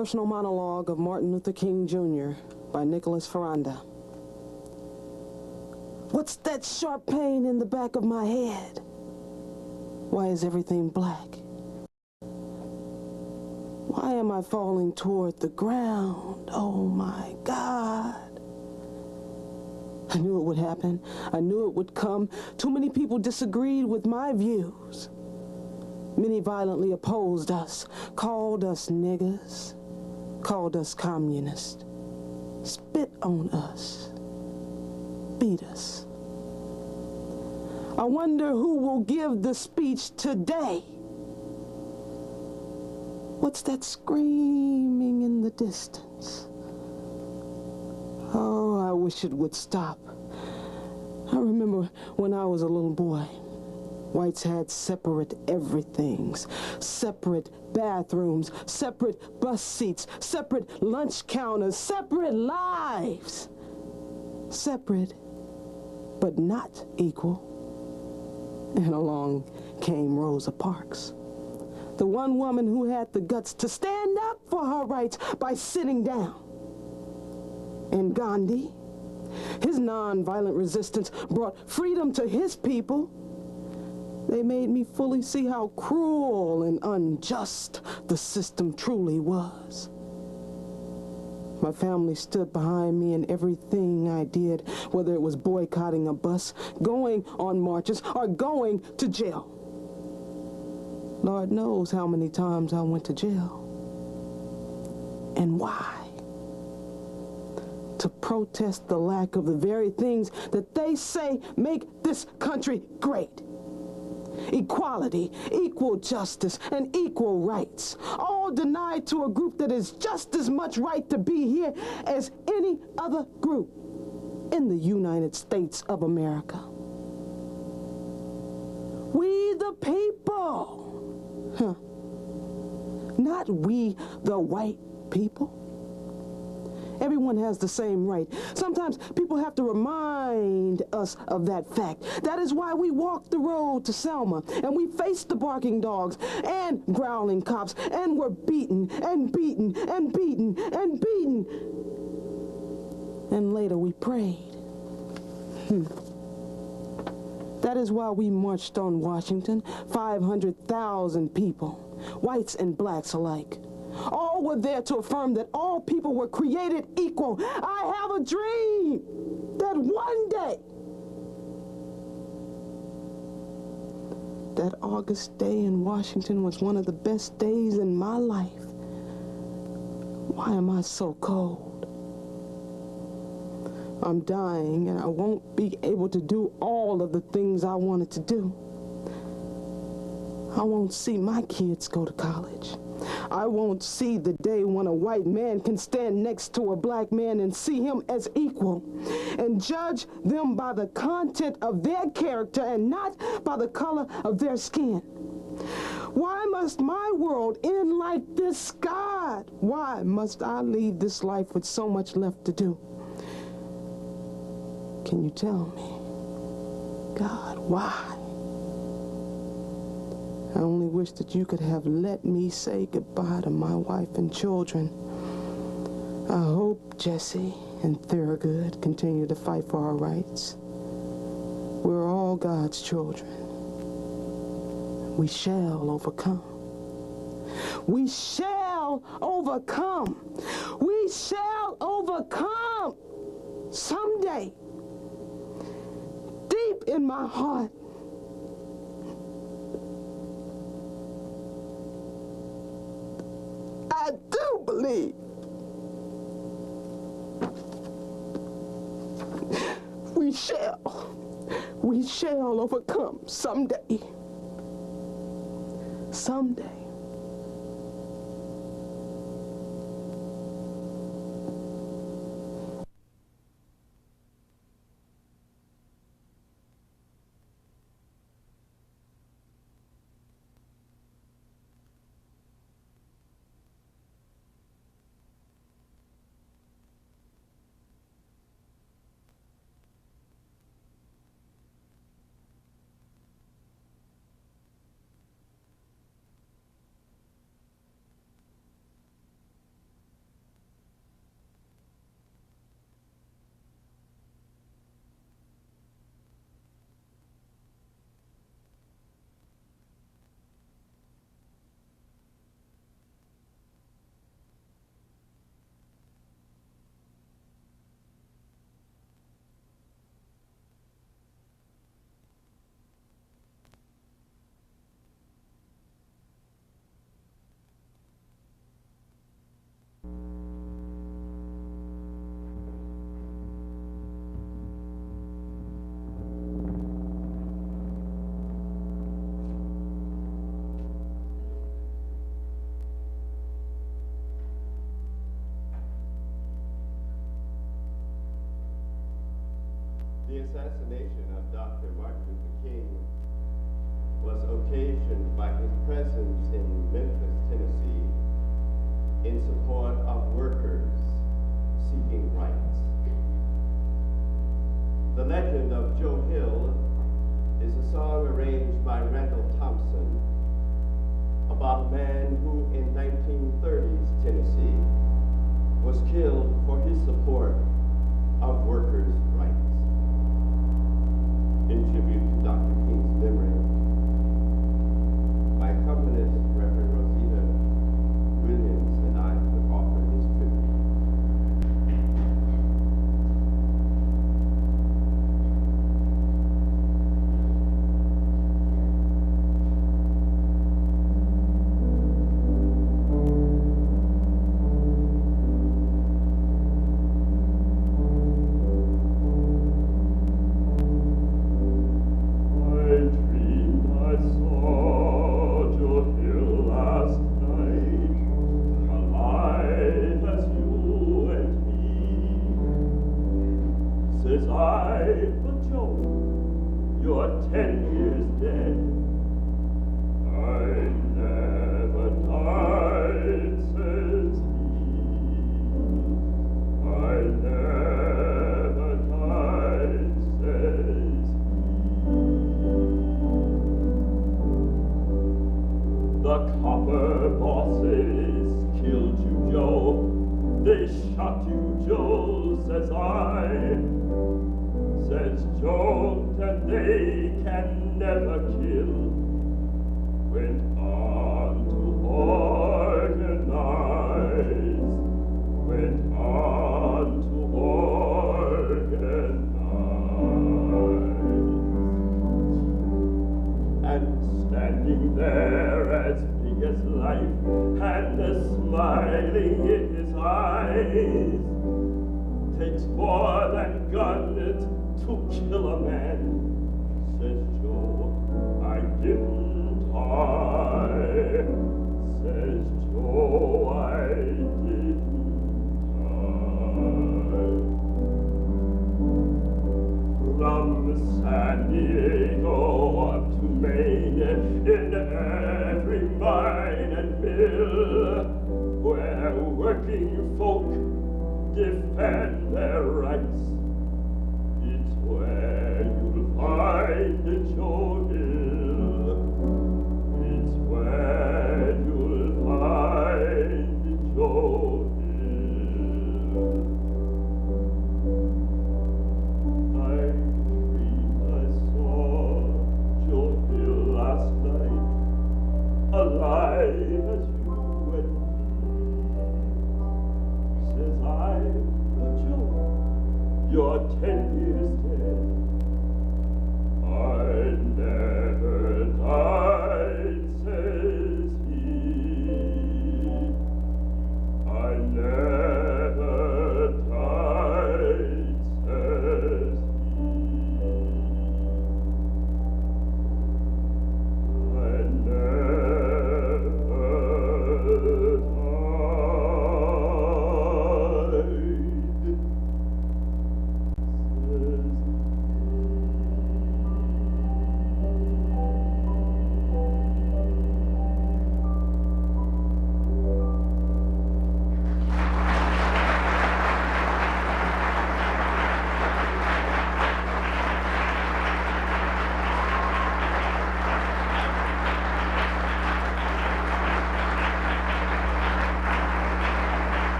Personal Monologue of Martin Luther King Jr. by Nicholas Ferranda. What's that sharp pain in the back of my head? Why is everything black? Why am I falling toward the ground? Oh my God. I knew it would happen. I knew it would come. Too many people disagreed with my views. Many violently opposed us, called us niggas, called us communists, spit on us, beat us. I wonder who will give the speech today. What's that screaming in the distance? Oh, I wish it would stop. I remember when I was a little boy. Whites had separate everythings, separate bathrooms, separate bus seats, separate lunch counters, separate lives. Separate, but not equal. And along came Rosa Parks, the one woman who had the guts to stand up for her rights by sitting down. And Gandhi, his nonviolent resistance brought freedom to his people. They made me fully see how cruel and unjust the system truly was. My family stood behind me in everything I did, whether it was boycotting a bus, going on marches, or going to jail. Lord knows how many times I went to jail. And why? To protest the lack of the very things that they say make this country great. Equality, equal justice, and equal rights, all denied to a group that is just as much right to be here as any other group in the United States of America. We the people, not we the white people. Everyone has the same right. Sometimes people have to remind us of that fact. That is why we walked the road to Selma, and we faced the barking dogs and growling cops, and were beaten and beaten and beaten and beaten. And later we prayed. That is why we marched on Washington, 500,000 people, whites and blacks alike. All were there to affirm that all people were created equal. I have a dream that one day, that August day in Washington was one of the best days in my life. Why am I so cold? I'm dying, and I won't be able to do all of the things I wanted to do. I won't see my kids go to college. I won't see the day when a white man can stand next to a black man and see him as equal and judge them by the content of their character and not by the color of their skin. Why must my world end like this, God? Why must I leave this life with so much left to do? Can you tell me, God, why? I only wish that you could have let me say goodbye to my wife and children. I hope Jesse and Thurgood continue to fight for our rights. We're all God's children. We shall overcome. We shall overcome. We shall overcome. Someday, deep in my heart, I do believe we shall overcome someday. Someday. The assassination of Dr. Martin Luther King was occasioned by his presence in Memphis, Tennessee, in support of workers seeking rights. The Legend of Joe Hill is a song arranged by Randall Thompson about a man who in 1930s Tennessee was killed for his support of workers' rights. In tribute to Dr. King's memory, my accompanist, Reverend Rosita Williams, and I would offer this tribute.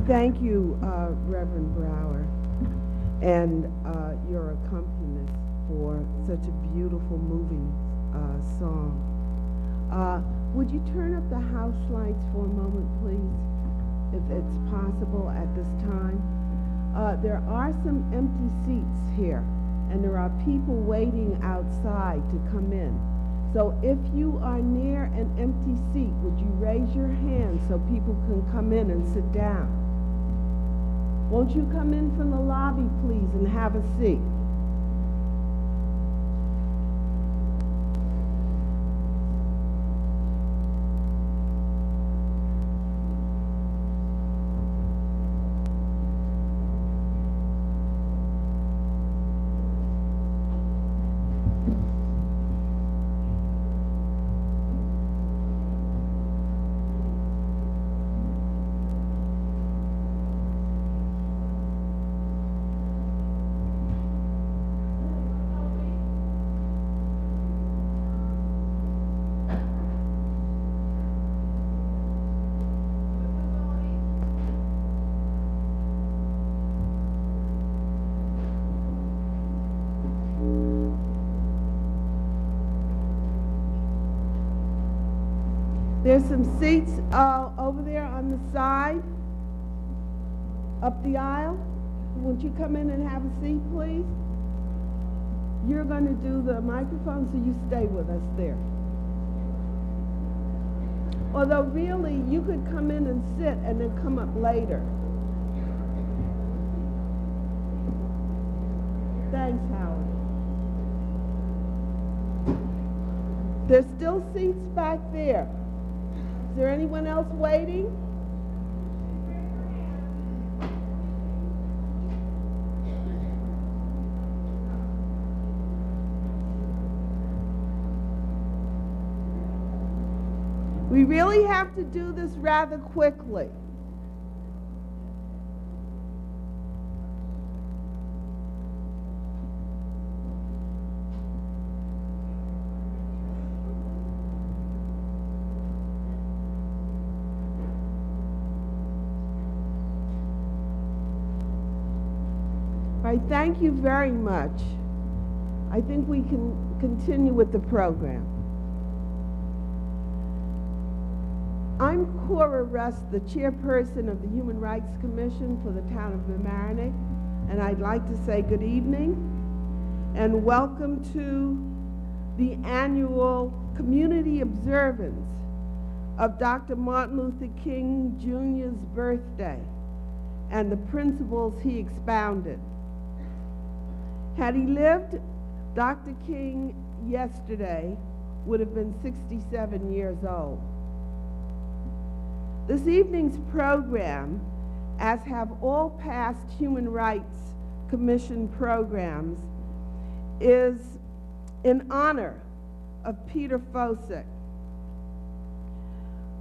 Thank you, Reverend Brower, and your accompanist for such a beautiful, moving song. Would you turn up the house lights for a moment, please, if it's possible at this time? There are some empty seats here, and there are people waiting outside to come in. So if you are near an empty seat, would you raise your hand so people can come in and sit down? Won't you come in from the lobby, please, and have a seat? There's some seats over there on the side, up the aisle. Won't you come in and have a seat, please? You're going to do the microphone, so you stay with us there. Although really, you could come in and sit and then come up later. Thanks, Howard. There's still seats back there. Is there anyone else waiting? We really have to do this rather quickly. All right, thank you very much. I think we can continue with the program. I'm Cora Rust, the chairperson of the Human Rights Commission for the town of Mamaroneck, and I'd like to say good evening and welcome to the annual community observance of Dr. Martin Luther King Jr.'s birthday and the principles he expounded. Had he lived, Dr. King yesterday would have been 67 years old. This evening's program, as have all past Human Rights Commission programs, is in honor of Peter Fosick.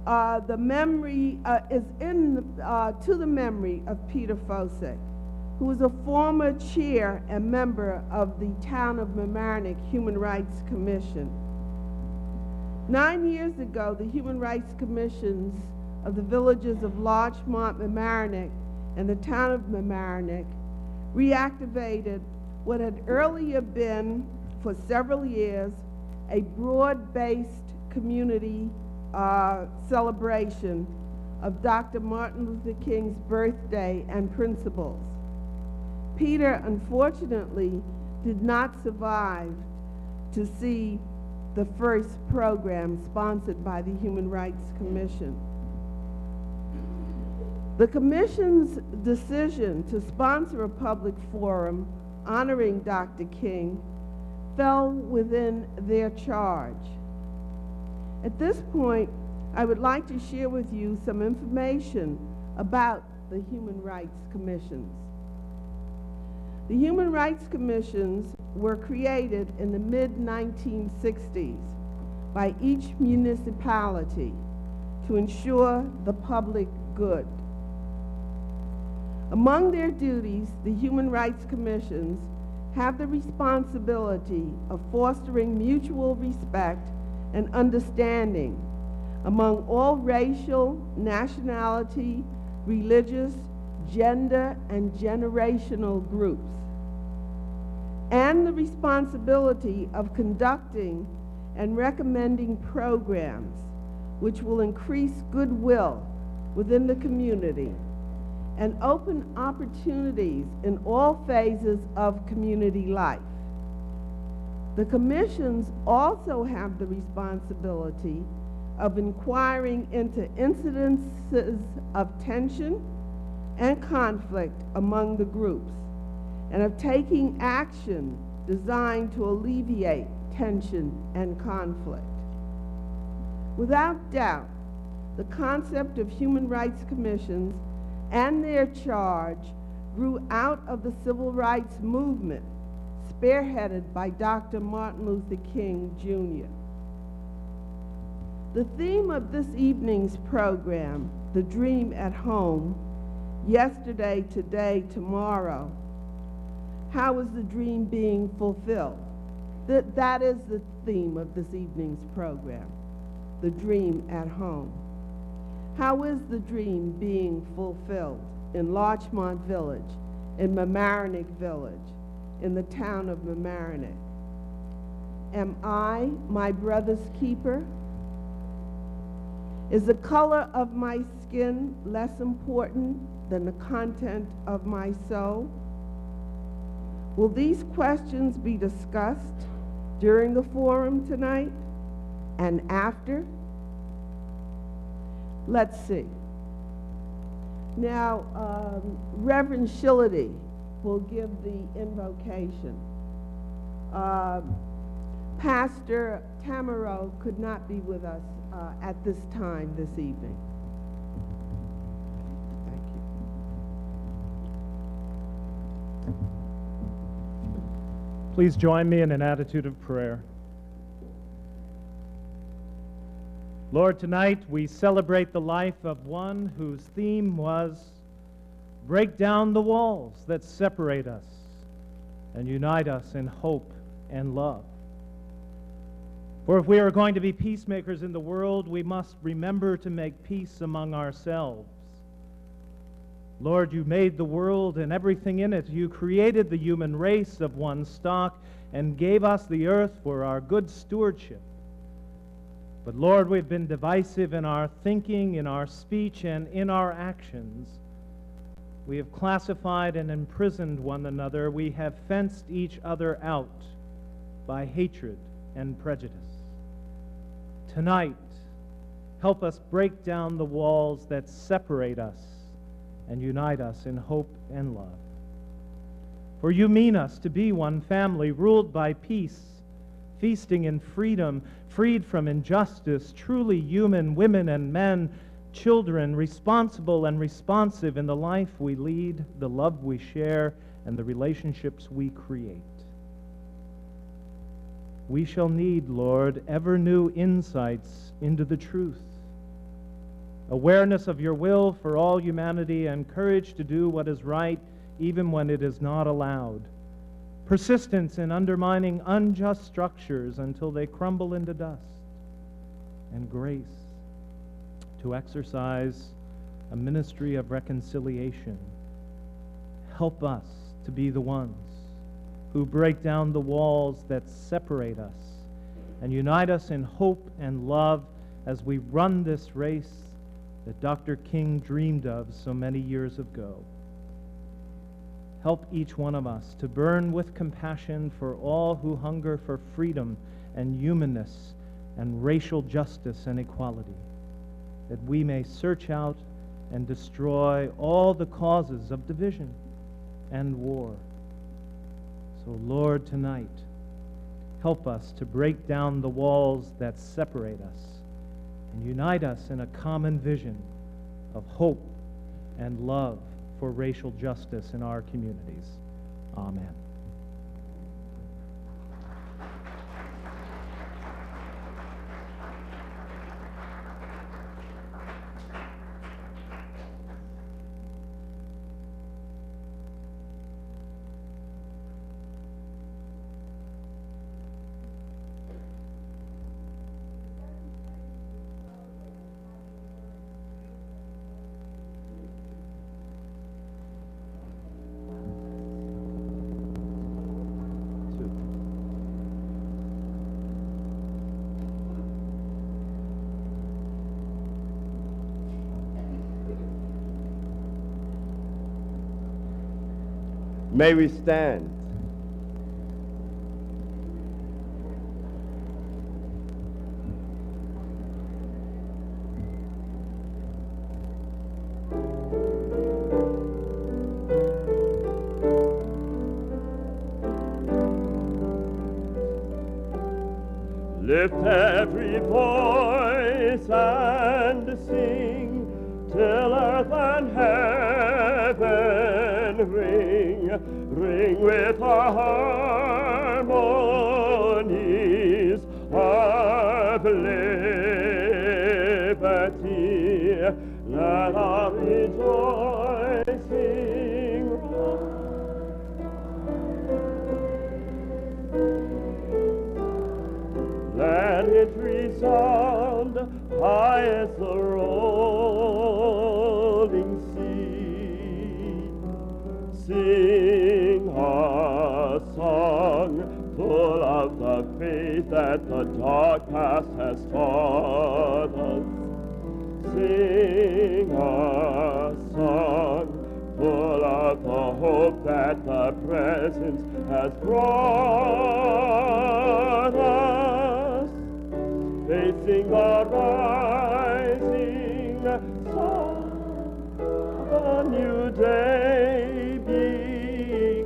The memory is to the memory of Peter Fosick, who was a former chair and member of the Town of Mamaroneck Human Rights Commission. 9 years ago, the Human Rights Commissions of the villages of Larchmont, Mamaroneck, and the Town of Mamaroneck reactivated what had earlier been, for several years, a broad-based community celebration of Dr. Martin Luther King's birthday and principles. Peter, unfortunately, did not survive to see the first program sponsored by the Human Rights Commission. The Commission's decision to sponsor a public forum honoring Dr. King fell within their charge. At this point, I would like to share with you some information about the Human Rights Commissions. The Human Rights Commissions were created in the mid-1960s by each municipality to ensure the public good. Among their duties, the Human Rights Commissions have the responsibility of fostering mutual respect and understanding among all racial, nationality, religious, gender, and generational groups, and the responsibility of conducting and recommending programs which will increase goodwill within the community and open opportunities in all phases of community life. The commissions also have the responsibility of inquiring into incidences of tension and conflict among the groups, and of taking action designed to alleviate tension and conflict. Without doubt, the concept of human rights commissions and their charge grew out of the civil rights movement, spearheaded by Dr. Martin Luther King, Jr. The theme of this evening's program, The Dream at Home, Yesterday, Today, Tomorrow. How is the dream being fulfilled? That is the theme of this evening's program, The Dream at Home. How is the dream being fulfilled in Larchmont Village, in Mamaroneck Village, in the town of Mamaroneck? Am I my brother's keeper? Is the color of my skin less important than the content of my soul? Will these questions be discussed during the forum tonight and after? Let's see. Now, Reverend Shillity will give the invocation. Pastor Tamaro could not be with us at this time this evening. Thank you. Please join me in an attitude of prayer. Lord, tonight we celebrate the life of one whose theme was break down the walls that separate us and unite us in hope and love. For if we are going to be peacemakers in the world, we must remember to make peace among ourselves. Lord, you made the world and everything in it. You created the human race of one stock and gave us the earth for our good stewardship. But Lord, we've been divisive in our thinking, in our speech, and in our actions. We have classified and imprisoned one another. We have fenced each other out by hatred and prejudice. Tonight, help us break down the walls that separate us and unite us in hope and love. For you mean us to be one family, ruled by peace, feasting in freedom, freed from injustice, truly human women and men, children, responsible and responsive in the life we lead, the love we share, and the relationships we create. We shall need, Lord, ever new insights into the truth, awareness of your will for all humanity, and courage to do what is right even when it is not allowed. Persistence in undermining unjust structures until they crumble into dust, and grace to exercise a ministry of reconciliation. Help us to be the ones who break down the walls that separate us and unite us in hope and love as we run this race that Dr. King dreamed of so many years ago. Help each one of us to burn with compassion for all who hunger for freedom and humanness and racial justice and equality, that we may search out and destroy all the causes of division and war. So, Lord, tonight, help us to break down the walls that separate us and unite us in a common vision of hope and love for racial justice in our communities. Amen. May we stand? Lift every voice and sing, till earth and heaven ring with our harmonies of liberty. Let our rejoicing let it resound high as the rolling sea. Sing a song full of the faith that the dark past has taught us. Sing a song full of the hope that the present has brought us. Facing the rising sun, a new day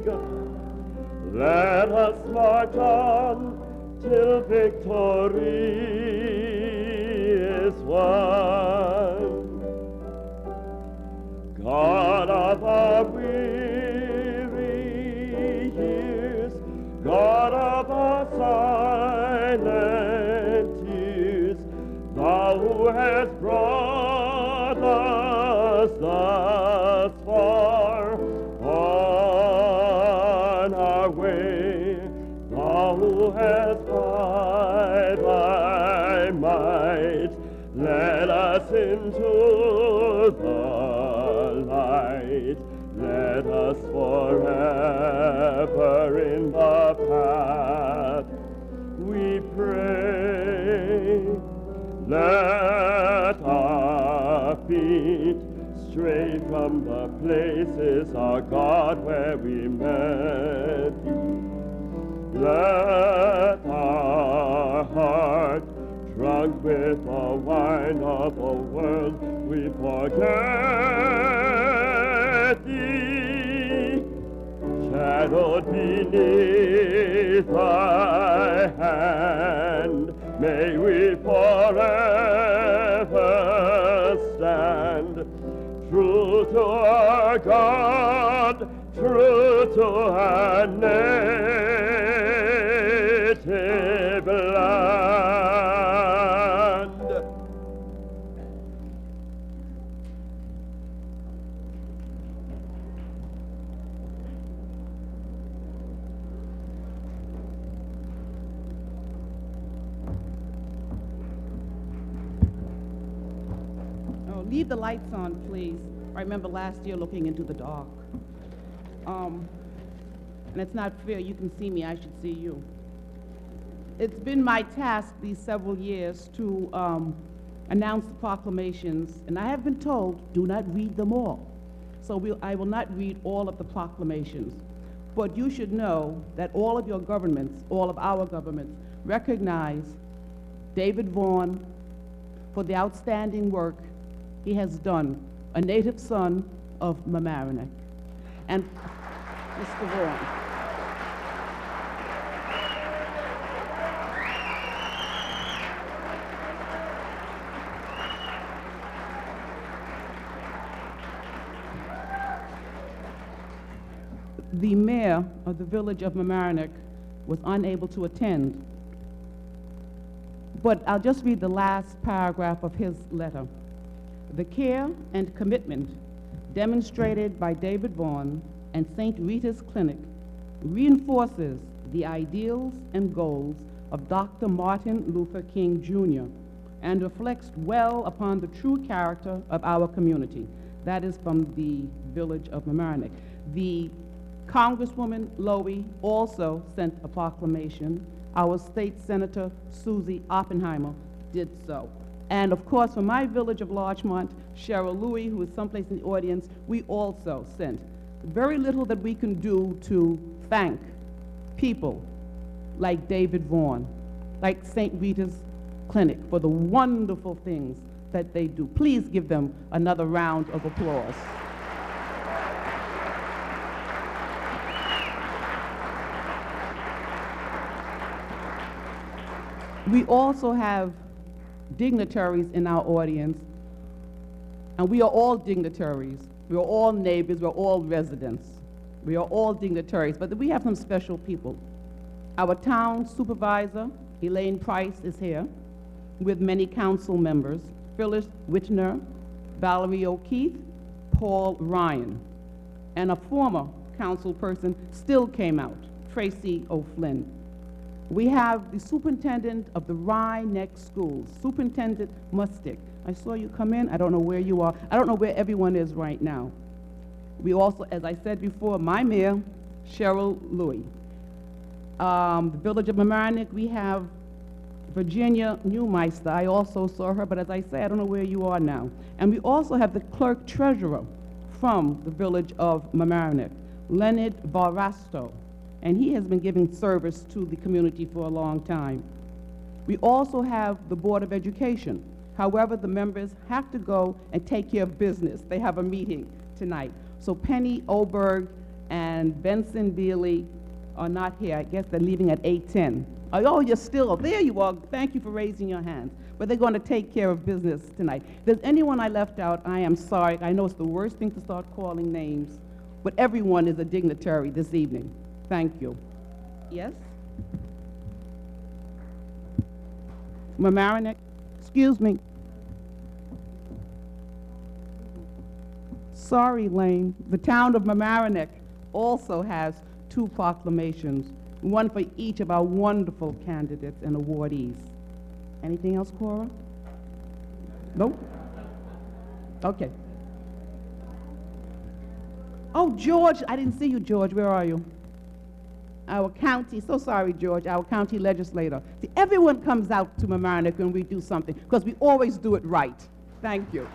begun. Let us march on till victory is won. God of our weary years, God of our silent tears, Thou who hast brought us thus far on our way, Thou who hast by Thy might led us into the light. Let us forever in the path we pray. Let our feet stray from the places, our God, where we met Thee. Let our heart, drunk with the wine of the world, we forget Thee. Shadowed beneath Thy hand, may we forever stand, true to our God, true to our native land. Leave the lights on, please. I remember last year looking into the dark. And it's not fair. You can see me, I should see you. It's been my task these several years to announce the proclamations, and I have been told, do not read them all. So I will not read all of the proclamations. But you should know that all of your governments, all of our governments, recognize David Vaughan for the outstanding work he has done, a native son of Mamaroneck. And Mr. Vaughan. The mayor of the village of Mamaroneck was unable to attend, but I'll just read the last paragraph of his letter. The care and commitment demonstrated by David Vaughan and St. Rita's Clinic reinforces the ideals and goals of Dr. Martin Luther King Jr. and reflects well upon the true character of our community. That is from the village of Mamaroneck. The Congresswoman Lowy also sent a proclamation. Our state senator, Susie Oppenheimer, did so. And of course, from my village of Larchmont, Cheryl Louie, who is someplace in the audience, we also sent. Very little that we can do to thank people like David Vaughan, like St. Rita's Clinic, for the wonderful things that they do. Please give them another round of applause. We also have dignitaries in our audience, and we are all dignitaries. We are all neighbors, we're all residents. We are all dignitaries, but we have some special people. Our town supervisor, Elaine Price, is here, with many council members, Phyllis Whitner, Valerie O'Keefe, Paul Ryan, and a former council person still came out, Tracy O'Flynn. We have the superintendent of the Rye Neck Schools, Superintendent Mustick. I saw you come in. I don't know where you are. I don't know where everyone is right now. We also, as I said before, my mayor, Cheryl Louie. The Village of Mamaroneck, we have Virginia Newmeister. I also saw her, but as I say, I don't know where you are now. And we also have the clerk treasurer from the Village of Mamaroneck, Leonard Barasto, and he has been giving service to the community for a long time. We also have the Board of Education. However, the members have to go and take care of business. They have a meeting tonight. So Penny Oberg and Benson Bealey are not here. I guess they're leaving at 8:10. Oh, you're still, there you are. Thank you for raising your hands. But they're going to take care of business tonight. If there's anyone I left out, I am sorry. I know it's the worst thing to start calling names, but everyone is a dignitary this evening. Thank you. Yes? Mamaroneck, excuse me. Sorry, Lane. The town of Mamaroneck also has 2 proclamations, one for each of our wonderful candidates and awardees. Anything else, Cora? Nope? Okay. Oh, George, I didn't see you, George. Where are you? Our county, so sorry, George, our county legislator. See, everyone comes out to Mamaroneck when we do something, because we always do it right. Thank you.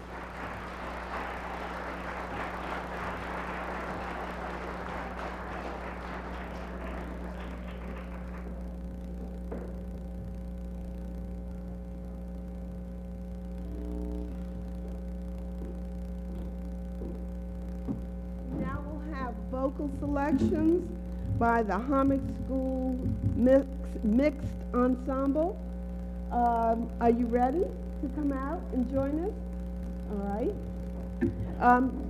Now we'll have vocal selections by the Homage School Mixed Ensemble. Are you ready to come out and join us? All right.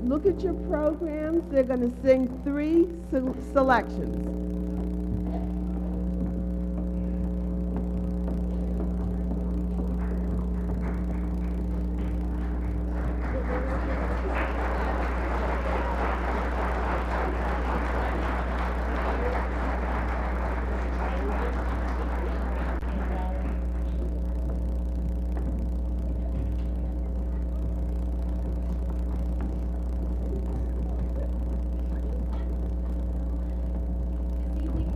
Look at your programs. They're going to sing 3 selections. This evening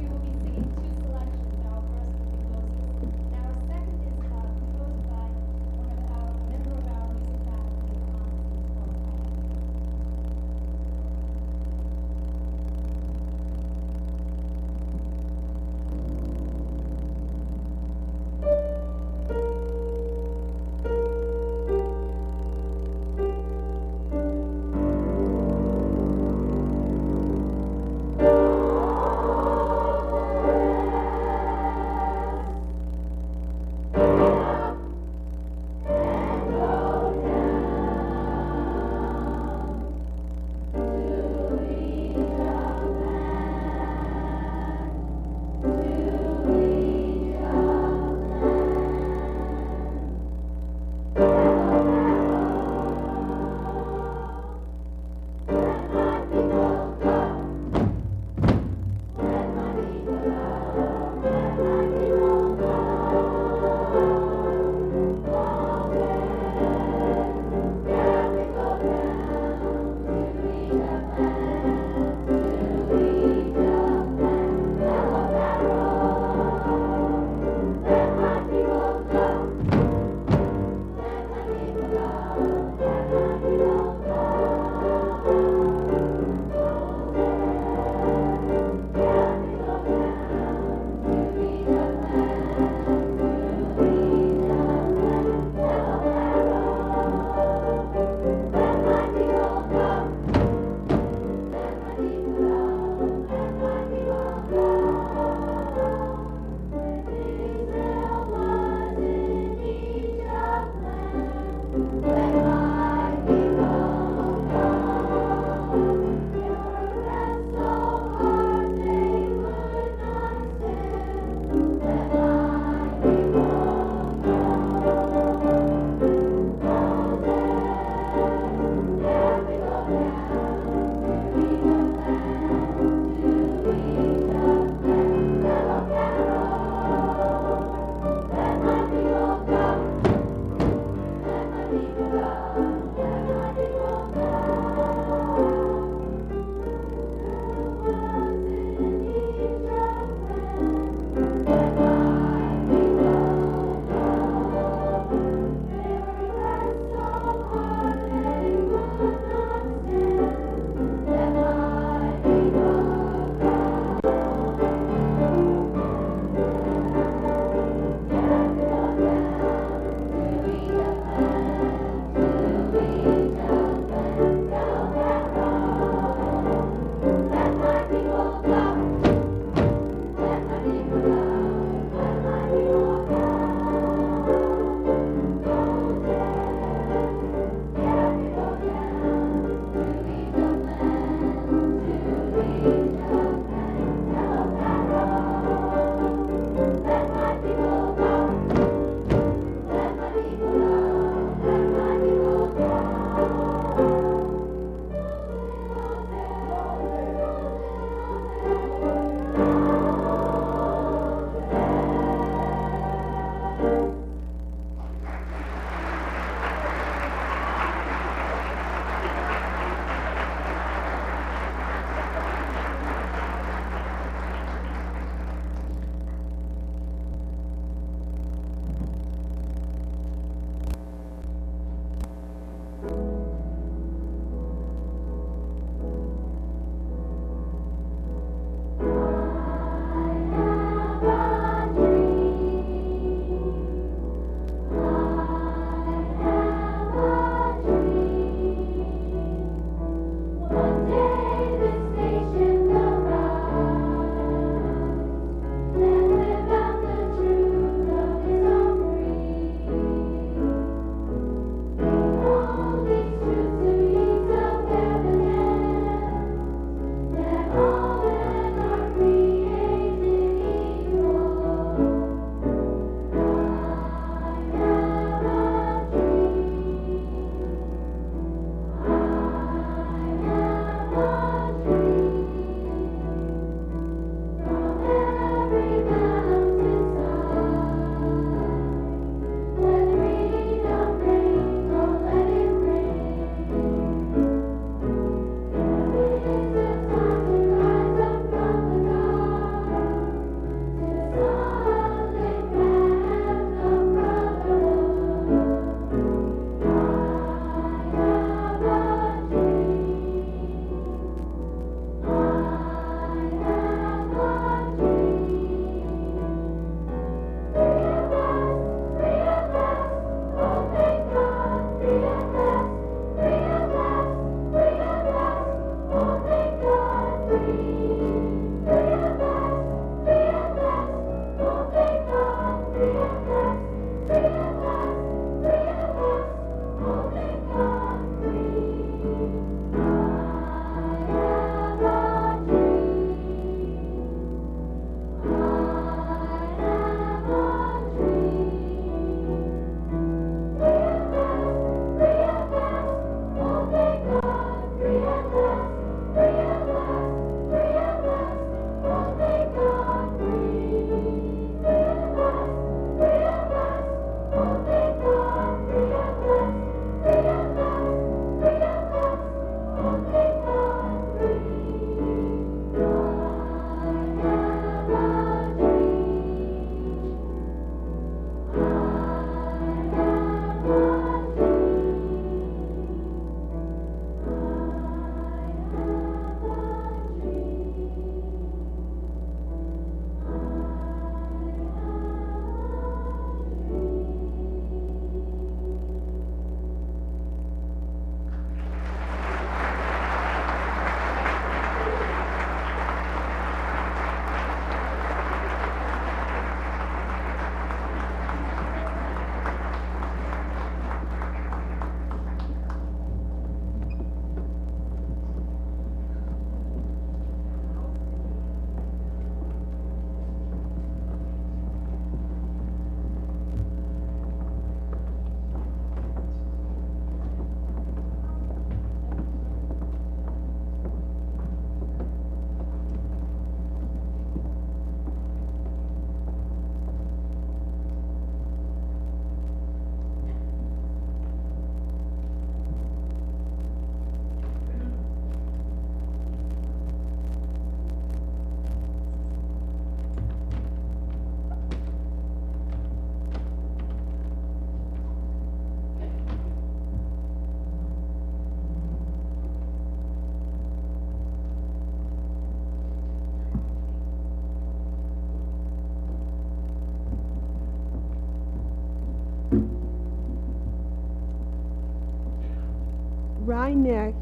Rhinebeck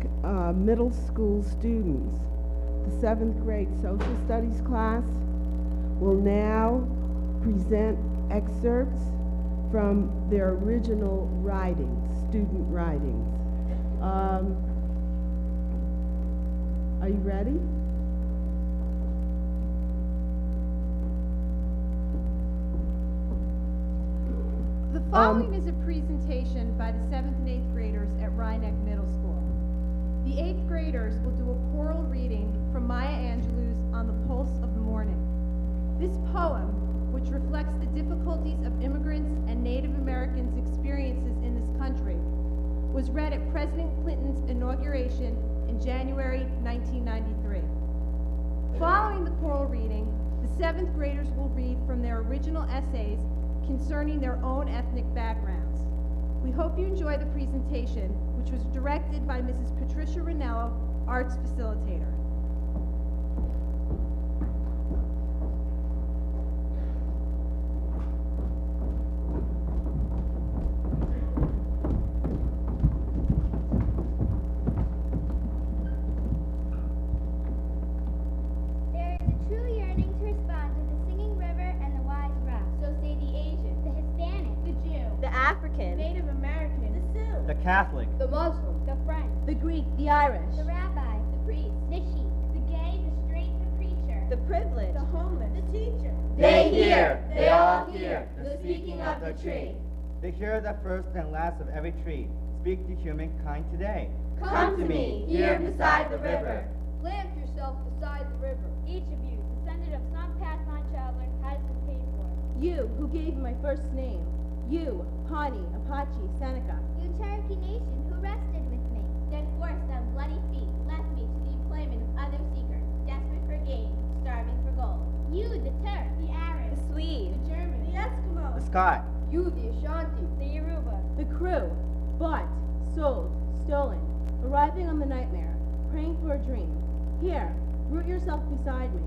Middle School students, the 7th grade social studies class, will now present excerpts from their original writings, student writings. Are you ready? The following is a presentation by the 7th and 8th graders at Rhinebeck Middle School. The 8th graders will do a choral reading from Maya Angelou's On the Pulse of the Morning. This poem, which reflects the difficulties of immigrants and Native Americans' experiences in this country, was read at President Clinton's inauguration in January 1993. Following the choral reading, the 7th graders will read from their original essays concerning their own ethnic backgrounds. We hope you enjoy the presentation, which was directed by Mrs. Patricia Ranello, Arts Facilitator. There is a true yearning to respond to the singing river and the wise rock. So say the Asian, the Hispanic, the Jew, the African, Native American, the Sioux, the Catholic, the Muslim, the French, the Greek, the Irish, the rabbi, the priest, the sheik, the gay, the straight, the preacher, the privileged, the homeless, the teacher. They hear, they all hear, the speaking of the tree. They hear the first and last of every tree. Speak to humankind today. Come to me, here beside the river. Plant yourself beside the river. Each of you, descendant of some past-on traveler, has been paid for. You, who gave my first name. You, Pawnee, Apache, Seneca. You Cherokee nation who rested with me, then forced on bloody feet, left me to the employment of other seekers, desperate for gain, starving for gold. You, the Turk, the Arab, The Swede. the German, the Eskimo, The sky. You, the Ashanti. the Yoruba, The crew. Bought, sold, stolen. Arriving on the nightmare. Praying for a dream. Here, root yourself beside me.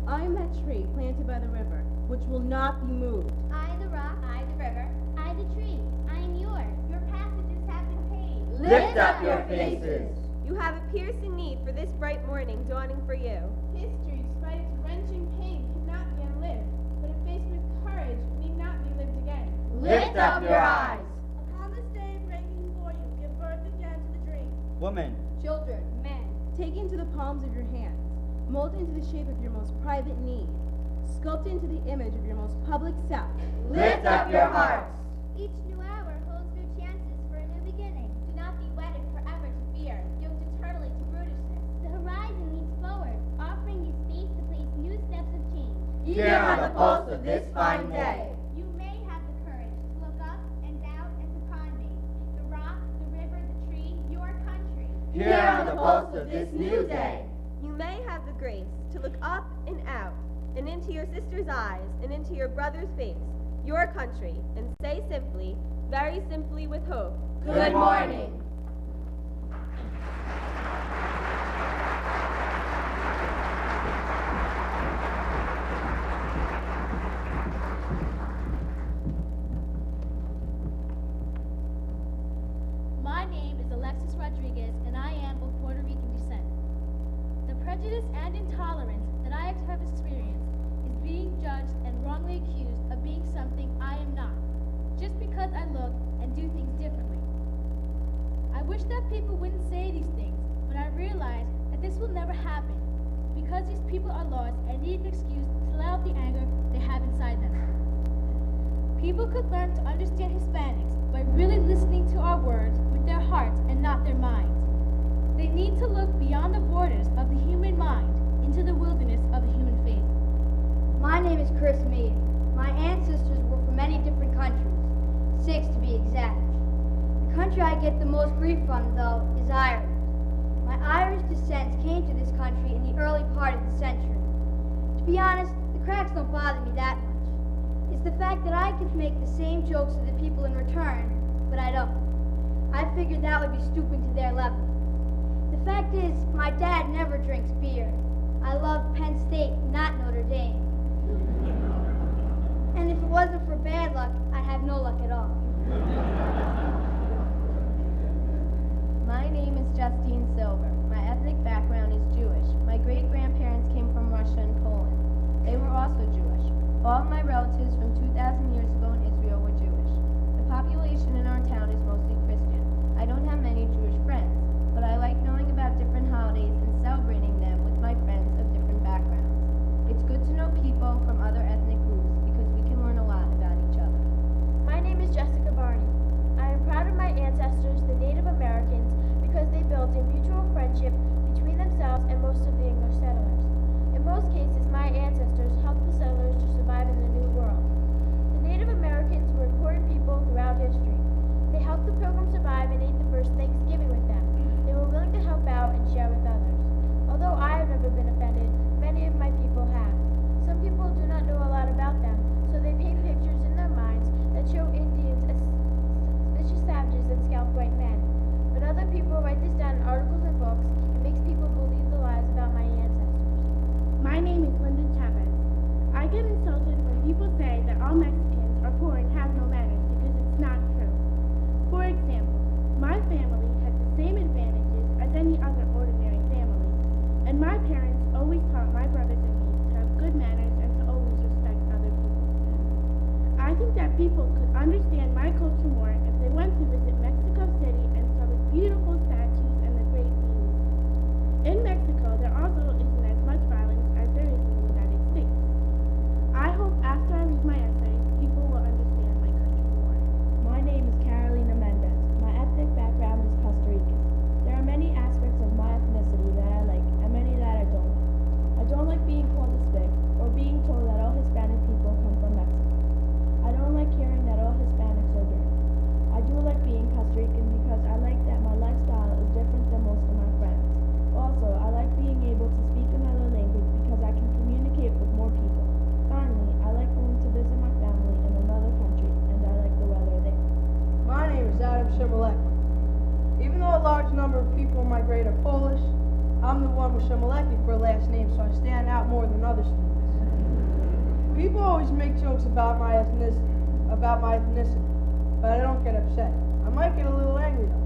I am that tree planted by the river, which will not be moved. I the rock, I the river, I the tree, I am yours. Your passages have been paid. Lift up your faces. You have a piercing need for this bright morning dawning for you. History, despite its wrenching pain, cannot be unlived, but if faced with courage, need not be lived again. Lift up your eyes. Upon this day breaking for you, give birth again to the dream. Woman. Children, Men, take into the palms of your hands. Mold into the shape of your most private need. Sculpt into the image of your most public self. Lift up your hearts. each new hour holds new chances for a new beginning. Do not be wedded forever to fear, yoked eternally to brutishness. The horizon leads forward, offering you space to place new steps of change. Here on the pulse of this fine day. You may have the courage to look up and down and to pond me. The rock, the river, the tree, your country. Here on the pulse of this new day. You may have the grace to look up and out, and into your sister's eyes, and into your brother's face, your country, and say simply, very simply with hope, Good morning. My name is Alexis Rodriguez, and I am of Puerto Rican descent. The prejudice and intolerance that I have experienced is being judged and wrongly accused of being something I am not, just because I look and do things differently. I wish that people wouldn't say these things, but I realize that this will never happen, because these people are lost and need an excuse to let out the anger they have inside them. People could learn to understand Hispanics by really listening to our words with their hearts and not their minds. They need to look beyond the borders of the human mind into the wilderness of the human faith. My name is Chris Mead. My ancestors were from many different countries, 6 to be exact. The country I get the most grief from, though, is Ireland. My Irish descent came to this country in the early part of the century. To be honest, the cracks don't bother me that much. It's the fact that I could make the same jokes to the people in return, but I don't. I figured that would be stooping to their level. The fact is, my dad never drinks beer. I love Penn State, not Notre Dame. And if it wasn't for bad luck, I'd have no luck at all. My name is Justine Silver. My ethnic background is Jewish. My great-grandparents came from Russia and Poland. They were also Jewish. All of my relatives from 2,000 years ago in Israel were Jewish. The population in our town is mostly Christian. I don't have many Jewish friends, but I like knowing about different holidays and celebrating them with my friends of different backgrounds. It's good to know people from other ethnic groups because we can learn a lot about each other. My name is Jessica Barney. I am proud of my ancestors, the Native Americans, because they built a mutual friendship between themselves and most of the English settlers. In most cases, my ancestors helped the settlers to survive in the New World. The Native Americans were important people throughout history. They helped the Pilgrims survive and ate the first Thanksgiving with them. They were willing to help out and share with others. Although I have never been offended, many of my people have. Some people do not know a lot about them, so they paint pictures in their minds that show Indians as vicious savages that scalp white men. But other people write this down in articles and books and makes people believe the lies about my ancestors. My name is Linda Chavez. I get insulted when people say that all Mexicans are poor and have no manners because it's not true. For example, my family has the same advantages as any other ordinary family, and my parents always taught my brothers and me to have good manners and to always respect other people. I think that people could understand my culture more if they went to visit Mexico City and saw the beautiful statues and the great views. In Mexico, there also isn't as much violence as there is in the United States. I hope after I read my essay, people will understand my country more. My name is Carolina Mendez. My ethnic background is Costa Rican. There are many aspects of my ethnicity that I like, and many that I don't like. I don't like being called a spick, or being told that all Hispanic people come from Mexico. I don't like hearing that all Hispanics are dirty. I do like being Costa Rican because I like that my lifestyle is different than most of my friends. Also, I like being able to speak another language because I can communicate with more people. Finally, I like going to visit my family in another country, and I like the weather there. My name is Adam Shimaleki. Even though a large number of people in my grade are Polish, I'm the one with Shimaleki for a last name, so I stand out more than other students. People always make jokes about my ethnicity, but I don't get upset. I might get a little angry though.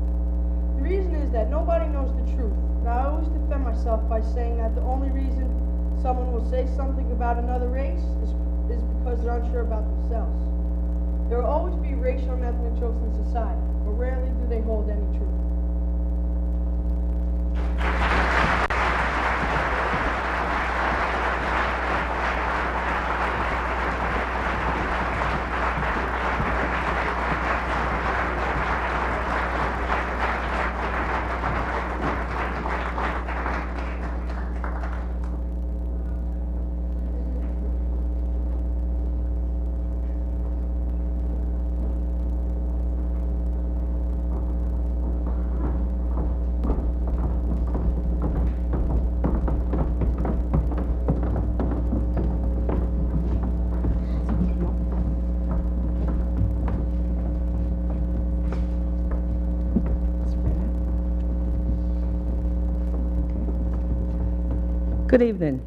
The reason is that nobody knows the truth, and I always defend myself by saying that the only reason someone will say something about another race is because they're unsure about themselves. There will always be racial and ethnic jokes in society, but rarely do they hold any truth. Good evening.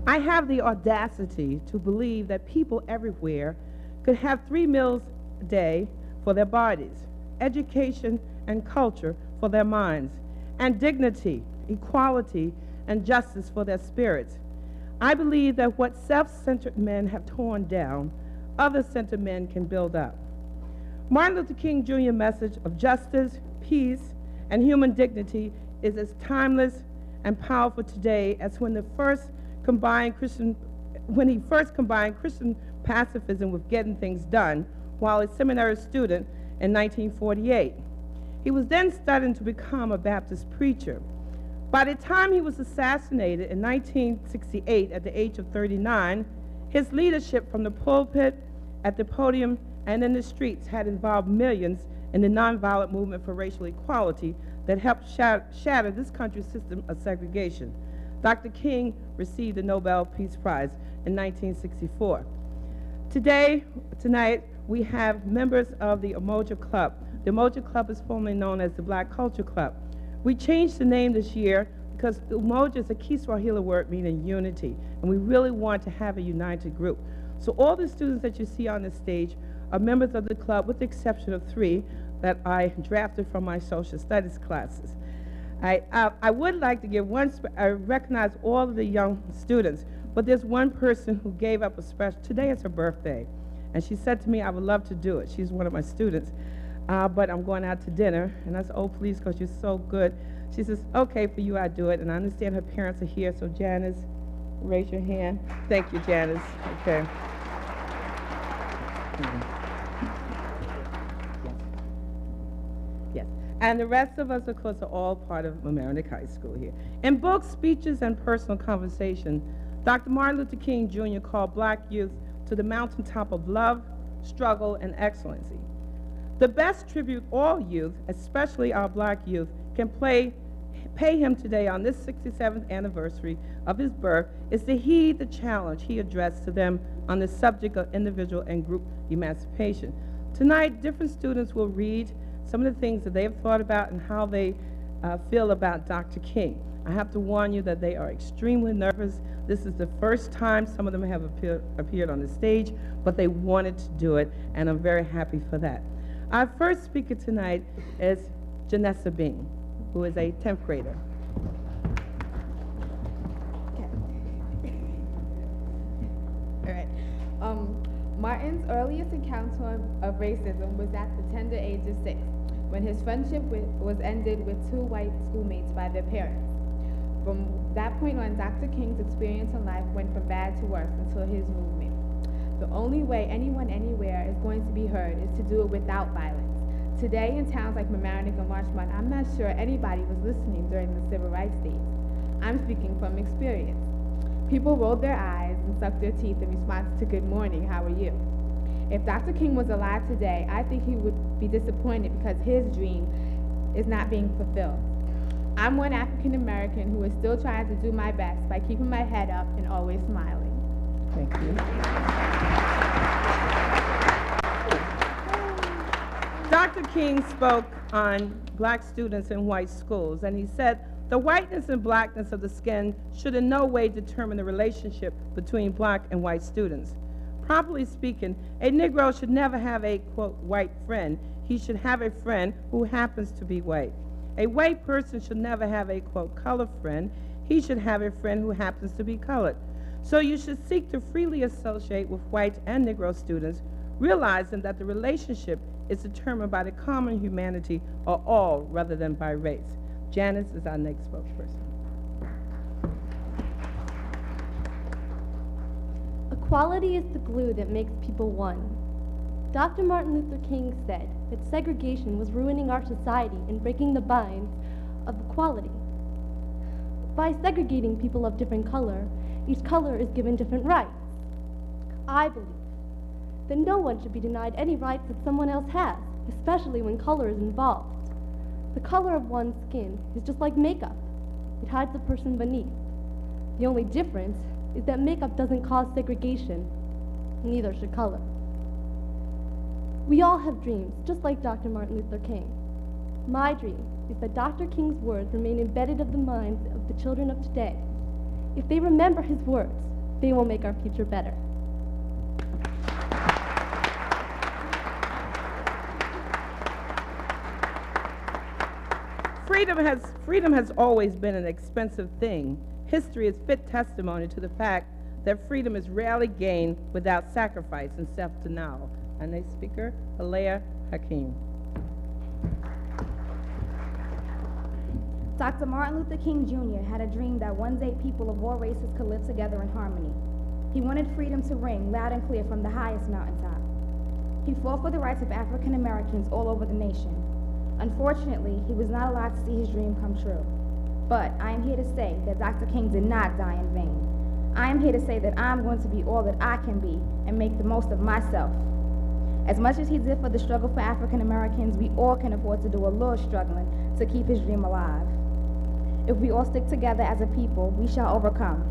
I have the audacity to believe that people everywhere could have 3 meals a day for their bodies, education and culture for their minds, and dignity, equality, and justice for their spirits. I believe that what self-centered men have torn down, other-centered men can build up. Martin Luther King Jr.'s message of justice, peace, and human dignity is as timeless and powerful today as when he first combined Christian pacifism with getting things done while a seminary student in 1948. He was then studying to become a Baptist preacher. By the time he was assassinated in 1968 at the age of 39, his leadership from the pulpit, at the podium, and in the streets had involved millions in the nonviolent movement for racial equality that helped shatter this country's system of segregation. Dr. King received the Nobel Peace Prize in 1964. Tonight, we have members of the Umoja Club. The Umoja Club is formerly known as the Black Culture Club. We changed the name this year because Umoja is a Kiswahili word meaning unity, and we really want to have a united group. So all the students that you see on the stage are members of the club, with the exception of 3. that I drafted from my social studies classes. I would like to give I recognize all of the young students, but there's one person who gave up a special, today is her birthday, and she said to me, I would love to do it. She's one of my students, but I'm going out to dinner, and I said, oh, please, because you're so good. She says, okay, for you, I do it, and I understand her parents are here, so Janice, raise your hand. Thank you, Janice. Okay. Yes. And the rest of us, of course, are all part of Mamaroneck High School here. In books, speeches, and personal conversation, Dr. Martin Luther King Jr. called black youth to the mountaintop of love, struggle, and excellency. The best tribute all youth, especially our black youth, can pay him today on this 67th anniversary of his birth is to heed the challenge he addressed to them on the subject of individual and group emancipation. Tonight, different students will read some of the things that they have thought about and how they feel about Dr. King. I have to warn you that they are extremely nervous. This is the first time some of them have appeared on the stage, but they wanted to do it, and I'm very happy for that. Our first speaker tonight is Janessa Bean, who is a 10th grader. All right. Martin's earliest encounter of racism was at the tender age of 6, when his friendship was ended with 2 white schoolmates by their parents. From that point on, Dr. King's experience in life went from bad to worse until his movement. The only way anyone anywhere is going to be heard is to do it without violence. Today, in towns like Mamaroneck and Larchmont, I'm not sure anybody was listening during the civil rights days. I'm speaking from experience. People rolled their eyes and sucked their teeth in response to good morning, how are you? If Dr. King was alive today, I think he would be disappointed because his dream is not being fulfilled. I'm one African American who is still trying to do my best by keeping my head up and always smiling. Thank you. Dr. King spoke on black students in white schools, and he said, the whiteness and blackness of the skin should in no way determine the relationship between black and white students. Properly speaking, a Negro should never have a, quote, white friend. He should have a friend who happens to be white. A white person should never have a, quote, colored friend. He should have a friend who happens to be colored. So you should seek to freely associate with white and Negro students, realizing that the relationship is determined by the common humanity of all rather than by race. Janice is our next spokesperson. Equality is the glue that makes people one. Dr. Martin Luther King said that segregation was ruining our society and breaking the binds of equality. By segregating people of different color, each color is given different rights. I believe that no one should be denied any rights that someone else has, especially when color is involved. The color of one's skin is just like makeup. It hides the person beneath. The only difference is that makeup doesn't cause segregation, neither should color. We all have dreams, just like Dr. Martin Luther King. My dream is that Dr. King's words remain embedded in the minds of the children of today. If they remember his words, they will make our future better. Freedom has always been an expensive thing. History is fit testimony to the fact that freedom is rarely gained without sacrifice and self-denial. Our next speaker, Alea Hakeem. Dr. Martin Luther King Jr. had a dream that one day people of all races could live together in harmony. He wanted freedom to ring loud and clear from the highest mountaintop. He fought for the rights of African Americans all over the nation. Unfortunately, he was not allowed to see his dream come true. But I am here to say that Dr. King did not die in vain. I am here to say that I'm going to be all that I can be and make the most of myself. As much as he did for the struggle for African Americans, we all can afford to do a little struggling to keep his dream alive. If we all stick together as a people, we shall overcome.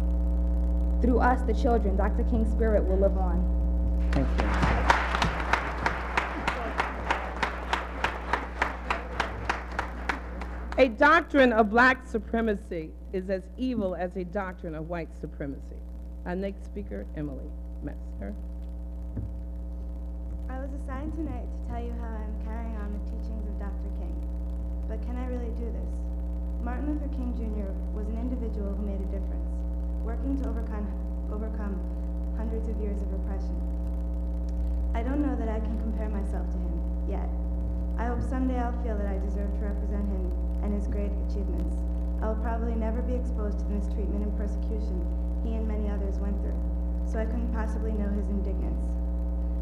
Through us, the children, Dr. King's spirit will live on. Thank you. A doctrine of black supremacy is as evil as a doctrine of white supremacy. Our next speaker, Emily Metzger. I was assigned tonight to tell you how I'm carrying on the teachings of Dr. King. But can I really do this? Martin Luther King Jr. was an individual who made a difference, working to overcome hundreds of years of repression. I don't know that I can compare myself to him, yet. I hope someday I'll feel that I deserve to represent him and his great achievements. I will probably never be exposed to the mistreatment and persecution he and many others went through, so I couldn't possibly know his indignance.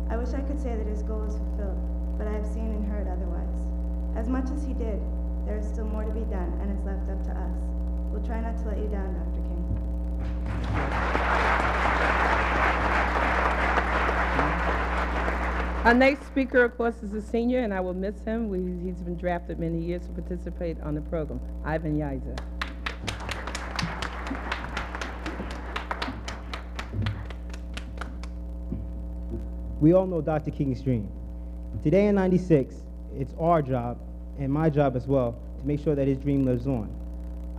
I wish I could say that his goal is fulfilled, but I have seen and heard otherwise. As much as he did, there is still more to be done, and it's left up to us. We'll try not to let you down, Dr. King. Our next speaker, of course, is a senior, and I will miss him. He's been drafted many years to participate on the program. Ivan Yizer. We all know Dr. King's dream. Today in 96, it's our job, and my job as well, to make sure that his dream lives on.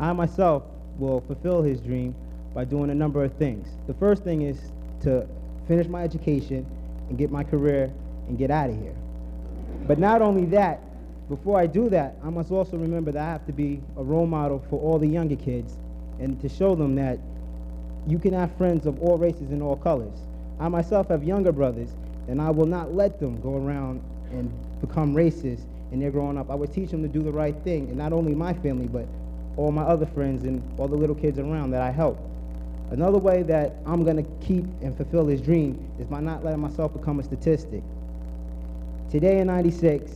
I myself will fulfill his dream by doing a number of things. The first thing is to finish my education and get my career and get out of here. But not only that, before I do that, I must also remember that I have to be a role model for all the younger kids and to show them that you can have friends of all races and all colors. I myself have younger brothers, and I will not let them go around and become racist and they're growing up. I would teach them to do the right thing, and not only my family, but all my other friends and all the little kids around that I help. Another way that I'm going to keep and fulfill his dream is by not letting myself become a statistic. Today in 96,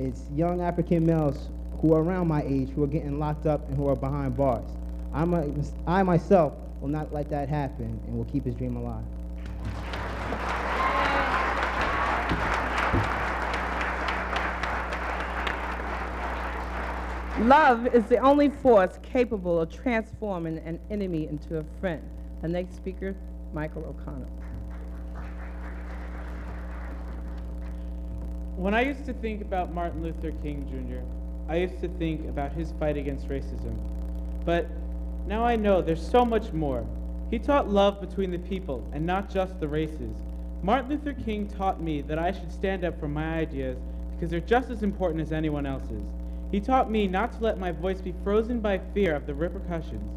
it's young African males who are around my age who are getting locked up and who are behind bars. I myself will not let that happen and will keep his dream alive. Love is the only force capable of transforming an enemy into a friend. The next speaker, Michael O'Connor. When I used to think about Martin Luther King Jr., I used to think about his fight against racism. But now I know there's so much more. He taught love between the people and not just the races. Martin Luther King taught me that I should stand up for my ideas because they're just as important as anyone else's. He taught me not to let my voice be frozen by fear of the repercussions.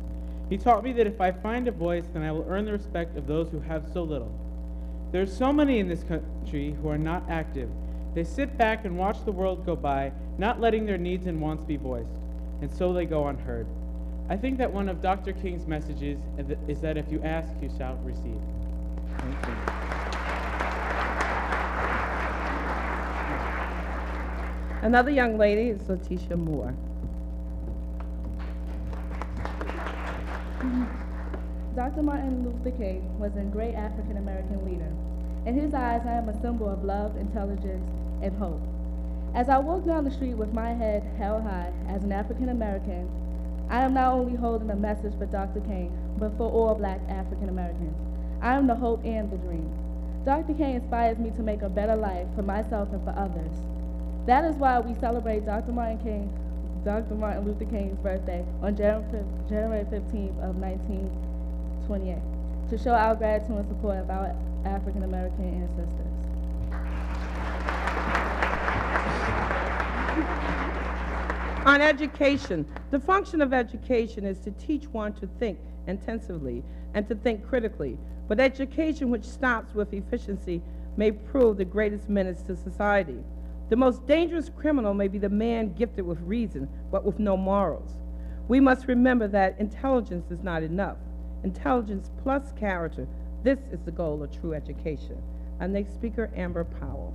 He taught me that if I find a voice, then I will earn the respect of those who have so little. There are so many in this country who are not active. They sit back and watch the world go by, not letting their needs and wants be voiced, and so they go unheard. I think that one of Dr. King's messages is that if you ask, you shall receive. Thank you. Another young lady is Letitia Moore. Dr. Martin Luther King was a great African-American leader. In his eyes, I am a symbol of love, intelligence, and hope. As I walk down the street with my head held high as an African-American, I am not only holding a message for Dr. King, but for all black African-Americans. I am the hope and the dream. Dr. King inspires me to make a better life for myself and for others. That is why we celebrate Dr. Martin Luther King's birthday on January 15th of 1928, to show our gratitude and support of our African-American ancestors. On education, the function of education is to teach one to think intensively and to think critically. But education which stops with efficiency may prove the greatest menace to society. The most dangerous criminal may be the man gifted with reason, but with no morals. We must remember that intelligence is not enough. Intelligence plus character, this is the goal of true education. Our next speaker, Amber Powell.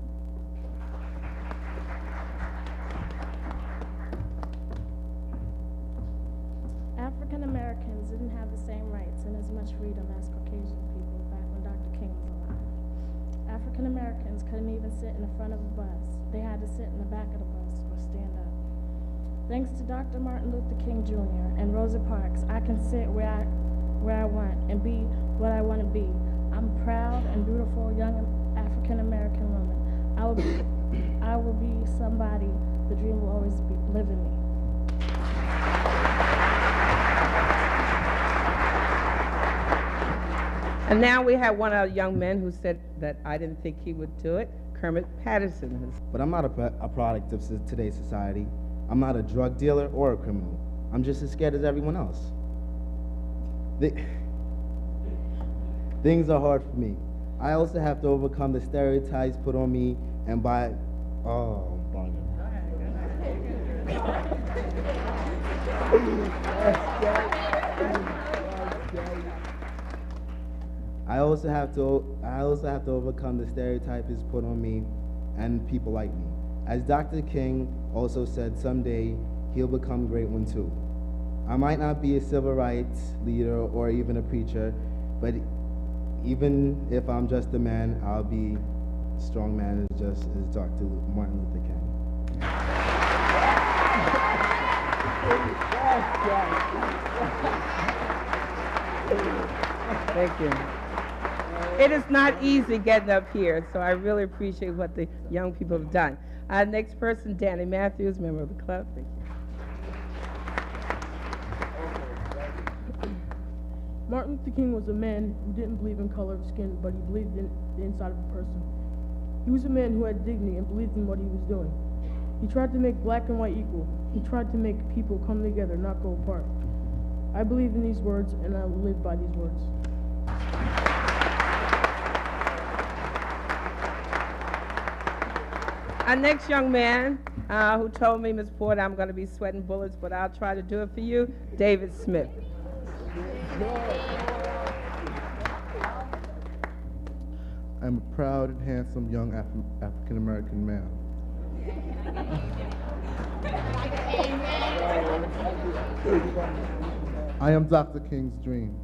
African Americans didn't have the same rights and as much freedom as Caucasian people back when Dr. King was alive. African Americans couldn't even sit in the front of a bus. They had to sit in the back of the bus or stand up. Thanks to Dr. Martin Luther King Jr. and Rosa Parks, I can sit where I want and be what I want to be. I'm a proud and beautiful young African American woman. I will be somebody. The dream will always live in me. And now we have one of our young men who said that I didn't think he would do it. Kermit Patterson. But I'm not a product of today's society. I'm not a drug dealer or a criminal. I'm just as scared as everyone else. Things are hard for me. I also have to overcome the stereotypes put on me and by... Oh, bugger. I also have to overcome the stereotypes put on me and people like me. As Dr. King also said, someday he'll become a great one too. I might not be a civil rights leader or even a preacher, but even if I'm just a man, I'll be a strong man just as Dr. Martin Luther King. Thank you. It is not easy getting up here, so I really appreciate what the young people have done. Next person, Danny Matthews, member of the club. Thank you. Martin Luther King was a man who didn't believe in color of skin, but he believed in the inside of a person. He was a man who had dignity and believed in what he was doing. He tried to make black and white equal. He tried to make people come together, not go apart. I believe in these words, and I will live by these words. Our next young man who told me, Ms. Porter, I'm going to be sweating bullets, but I'll try to do it for you, David Smith. I'm a proud and handsome young African-American male. I am Dr. King's dream.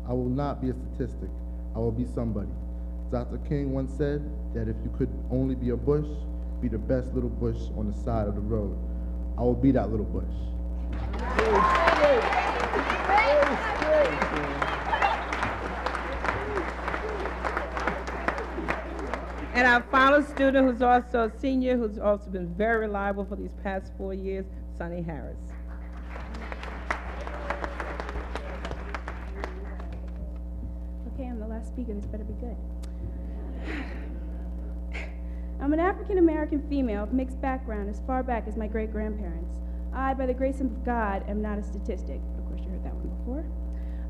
I will not be a statistic. I will be somebody. Dr. King once said that if you could only be a bush, be the best little bush on the side of the road. I will be that little bush. And our final student, who's also a senior, who's also been very reliable for these past 4 years, Sonny Harris. Okay, I'm the last speaker. This better be good. I'm an African-American female of mixed background as far back as my great-grandparents. I, by the grace of God, am not a statistic. Of course, you heard that one before.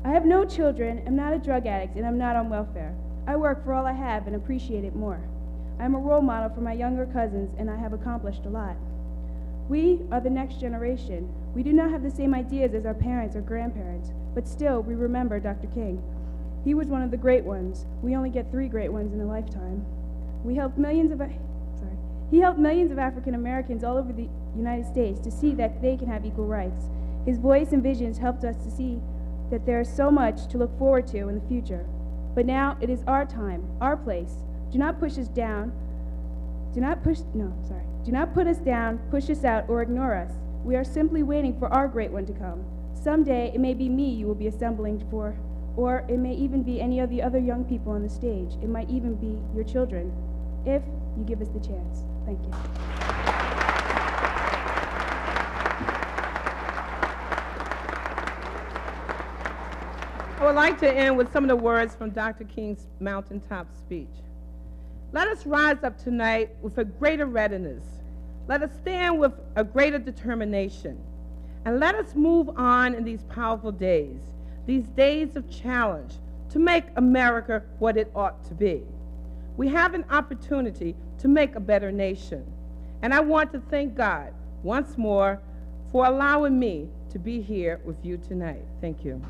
I have no children, am not a drug addict, and I'm not on welfare. I work for all I have and appreciate it more. I'm a role model for my younger cousins, and I have accomplished a lot. We are the next generation. We do not have the same ideas as our parents or grandparents, but still, we remember Dr. King. He was one of the great ones. We only get 3 great ones in a lifetime. He helped millions of African Americans all over the United States to see that they can have equal rights. His voice and visions helped us to see that there is so much to look forward to in the future. But now it is our time, our place. Do not push us down. Do not put us down, push us out, or ignore us. We are simply waiting for our great one to come. Someday it may be me you will be assembling for, or it may even be any of the other young people on the stage. It might even be your children, if you give us the chance. Thank you. I would like to end with some of the words from Dr. King's mountaintop speech. Let us rise up tonight with a greater readiness. Let us stand with a greater determination. And let us move on in these powerful days of challenge, to make America what it ought to be. We have an opportunity to make a better nation. And I want to thank God once more for allowing me to be here with you tonight. Thank you.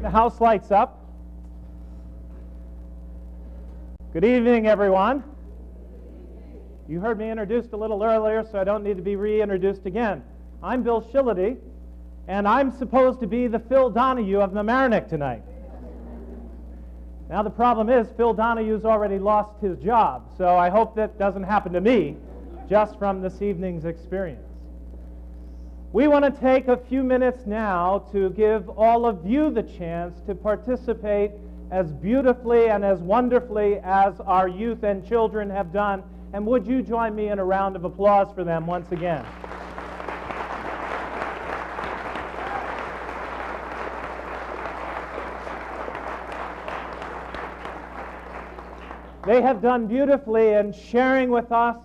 the house lights up. Good evening, everyone. You heard me introduced a little earlier, so I don't need to be reintroduced again. I'm Bill Shillity, and I'm supposed to be the Phil Donahue of Mamaroneck tonight. Now the problem is Phil Donahue's already lost his job, so I hope that doesn't happen to me just from this evening's experience. We want to take a few minutes now to give all of you the chance to participate as beautifully and as wonderfully as our youth and children have done. And would you join me in a round of applause for them once again? They have done beautifully in sharing with us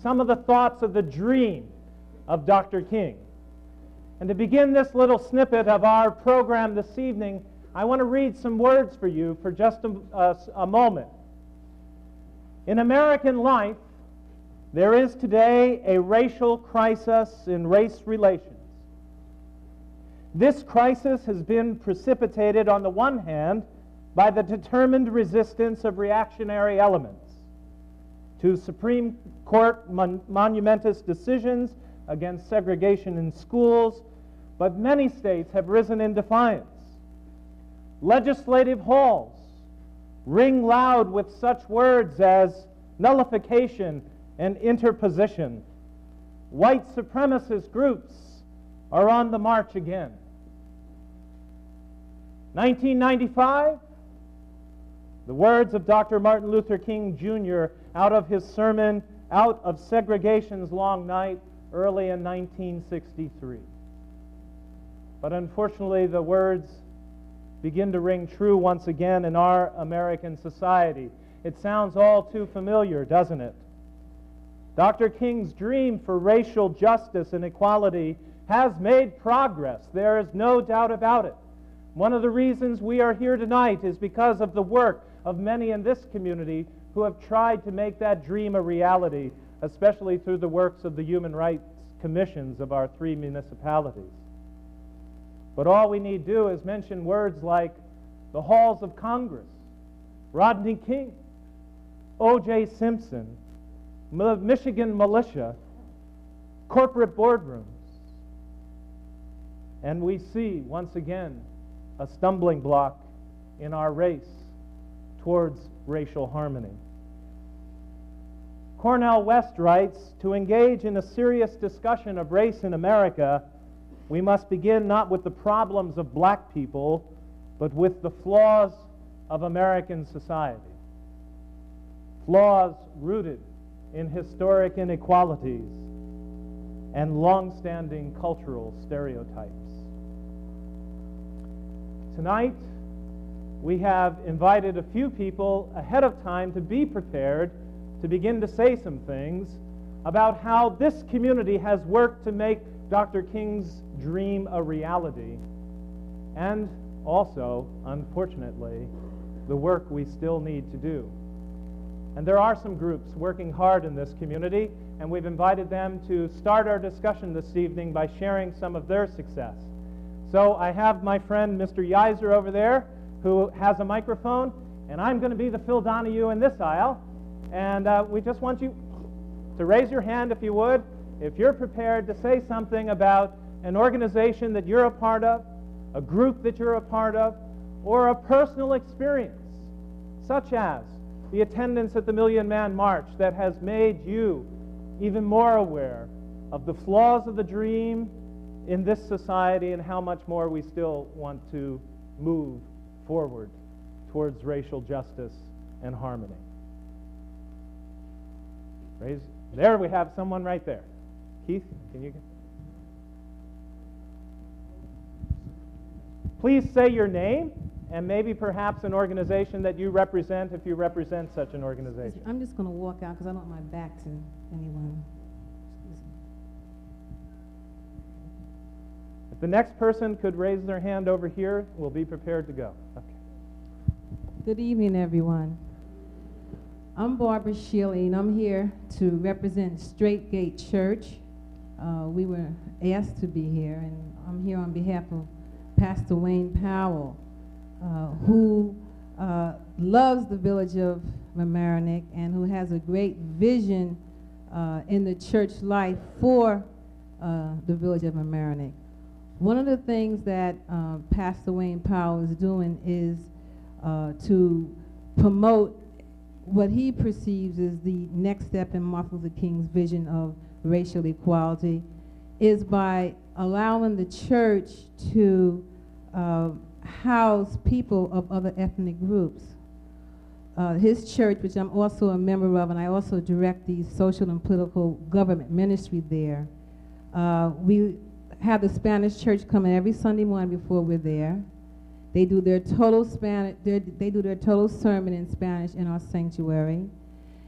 some of the thoughts of the dream of Dr. King. And to begin this little snippet of our program this evening, I want to read some words for you for just a moment. In American life, there is today a racial crisis in race relations. This crisis has been precipitated, on the one hand, by the determined resistance of reactionary elements to Supreme Court monumentous decisions against segregation in schools, but many states have risen in defiance. Legislative halls ring loud with such words as nullification and interposition. White supremacist groups are on the march again. 1995, the words of Dr. Martin Luther King Jr. out of his sermon, Out of Segregation's Long Night, early in 1963. But unfortunately, the words begin to ring true once again in our American society. It sounds all too familiar, doesn't it? Dr. King's dream for racial justice and equality has made progress. There is no doubt about it. One of the reasons we are here tonight is because of the work of many in this community who have tried to make that dream a reality, especially through the works of the human rights commissions of our 3 municipalities. But all we need do is mention words like the halls of Congress, Rodney King, O.J. Simpson, Michigan militia, corporate boardrooms, and we see once again a stumbling block in our race towards racial harmony. Cornell West writes, to engage in a serious discussion of race in America, we must begin not with the problems of black people, but with the flaws of American society. Flaws rooted in historic inequalities and long-standing cultural stereotypes. Tonight, we have invited a few people ahead of time to be prepared to begin to say some things about how this community has worked to make Dr. King's dream a reality, and also, unfortunately, the work we still need to do. And there are some groups working hard in this community, and we've invited them to start our discussion this evening by sharing some of their success. So I have my friend Mr. Yeiser over there, who has a microphone, and I'm going to be the Phil Donahue in this aisle. And we just want you to raise your hand, if you would, if you're prepared to say something about an organization that you're a part of, a group that you're a part of, or a personal experience, such as the attendance at the Million Man March that has made you even more aware of the flaws of the dream in this society and how much more we still want to move forward towards racial justice and harmony. There we have someone right there. Keith, can you? Please say your name and maybe perhaps an organization that you represent, if you represent such an organization. I'm just going to walk out because I don't want my back to anyone. If the next person could raise their hand over here, we'll be prepared to go. Okay. Good evening, everyone. I'm Barbara Shealy, and I'm here to represent Straight Gate Church. We were asked to be here, and I'm here on behalf of Pastor Wayne Powell. who loves the village of Mamaroneck and who has a great vision in the church life for the village of Mamaroneck. One of the things that Pastor Wayne Powell is doing is to promote what he perceives as the next step in Martin Luther King's vision of racial equality, is by allowing the church to house people of other ethnic groups. His church, which I'm also a member of, and I also direct the social and political government ministry there, we have the Spanish church coming every Sunday morning before we're there. They do their total Spanish. They do their total sermon in Spanish in our sanctuary,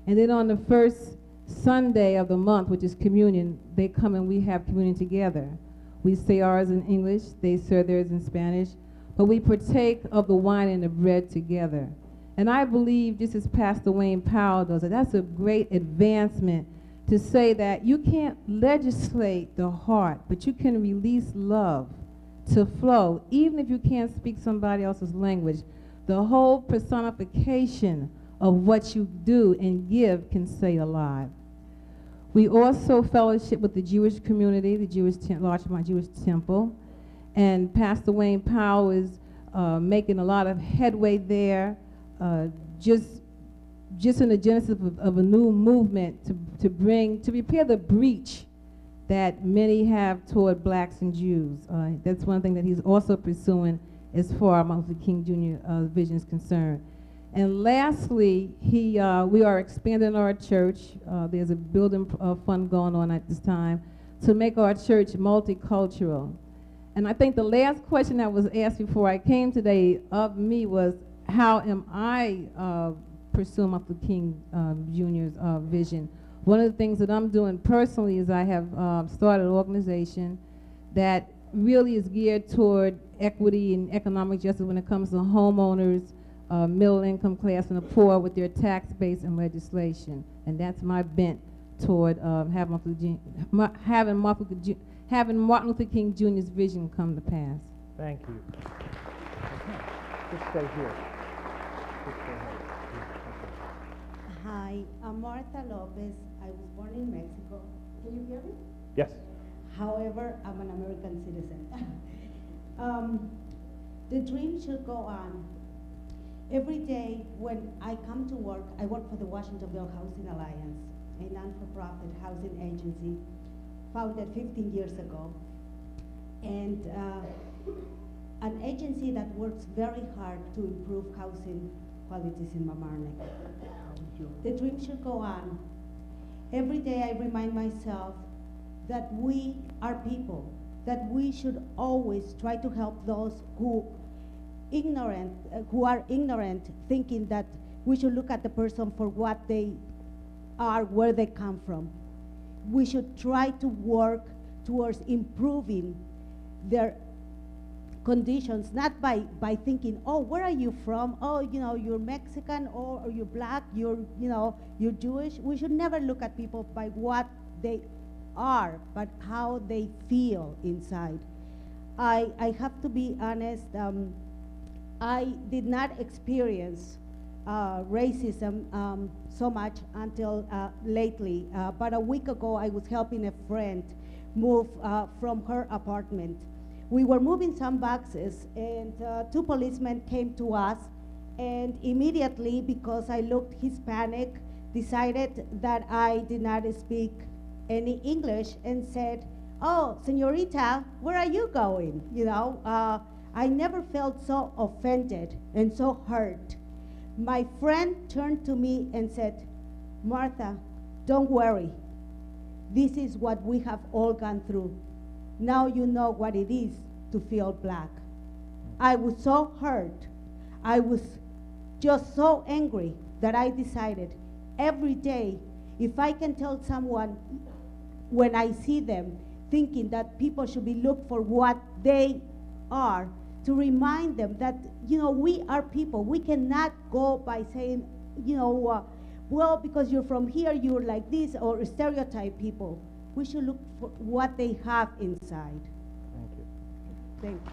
and then on the first Sunday of the month, which is communion, they come and we have communion together. We say ours in English, they serve theirs in Spanish, but we partake of the wine and the bread together. And I believe, just as Pastor Wayne Powell does it, that's a great advancement to say that you can't legislate the heart, but you can release love to flow, even if you can't speak somebody else's language. The whole personification of what you do and give can stay alive. We also fellowship with the Jewish community, the Larchmont Jewish Temple, and Pastor Wayne Powell is making a lot of headway there, just in the genesis of a new movement to repair the breach that many have toward blacks and Jews. That's one thing that he's also pursuing as far as Martin Luther King Jr. Vision is concerned. And lastly, we are expanding our church. There's a building fund going on at this time to make our church multicultural. And I think the last question that was asked before I came today of me was, how am I pursuing Martin Luther King Jr.'s vision? One of the things that I'm doing personally is I have started an organization that really is geared toward equity and economic justice when it comes to homeowners, middle income class, and the poor with their tax base and legislation. And that's my bent toward having Martin Luther King Jr.'s vision come to pass. Thank you. Okay. Just stay here. Hi, I'm Marta Lopez. I was born in Mexico. Can you hear me? Yes. However, I'm an American citizen. The dream should go on. Every day when I come to work, I work for the Washingtonville Housing Alliance, a non-for-profit housing agency founded 15 years ago, and an agency that works very hard to improve housing qualities in Mamaroneck. The dream should go on. Every day I remind myself that we are people, that we should always try to help those who are ignorant, thinking that we should look at the person for what they are, where they come from. We should try to work towards improving their conditions, not by thinking, oh, where are you from? Oh, you're Mexican, or you're black, you're Jewish. We should never look at people by what they are, but how they feel inside. I have to be honest, I did not experience racism so much until lately. About a week ago, I was helping a friend move from her apartment. We were moving some boxes, and two policemen came to us, and immediately, because I looked Hispanic, decided that I did not speak any English, and said, "Oh, señorita, where are you going?" I never felt so offended and so hurt. My friend turned to me and said, "Martha, don't worry. This is what we have all gone through. Now you know what it is to feel black." I was so hurt. I was just so angry that I decided every day, if I can tell someone when I see them thinking that people should be looked for what they are, to remind them that, we are people. We cannot go by saying, well, because you're from here, you're like this, or stereotype people. We should look for what they have inside. Thank you. Thank you.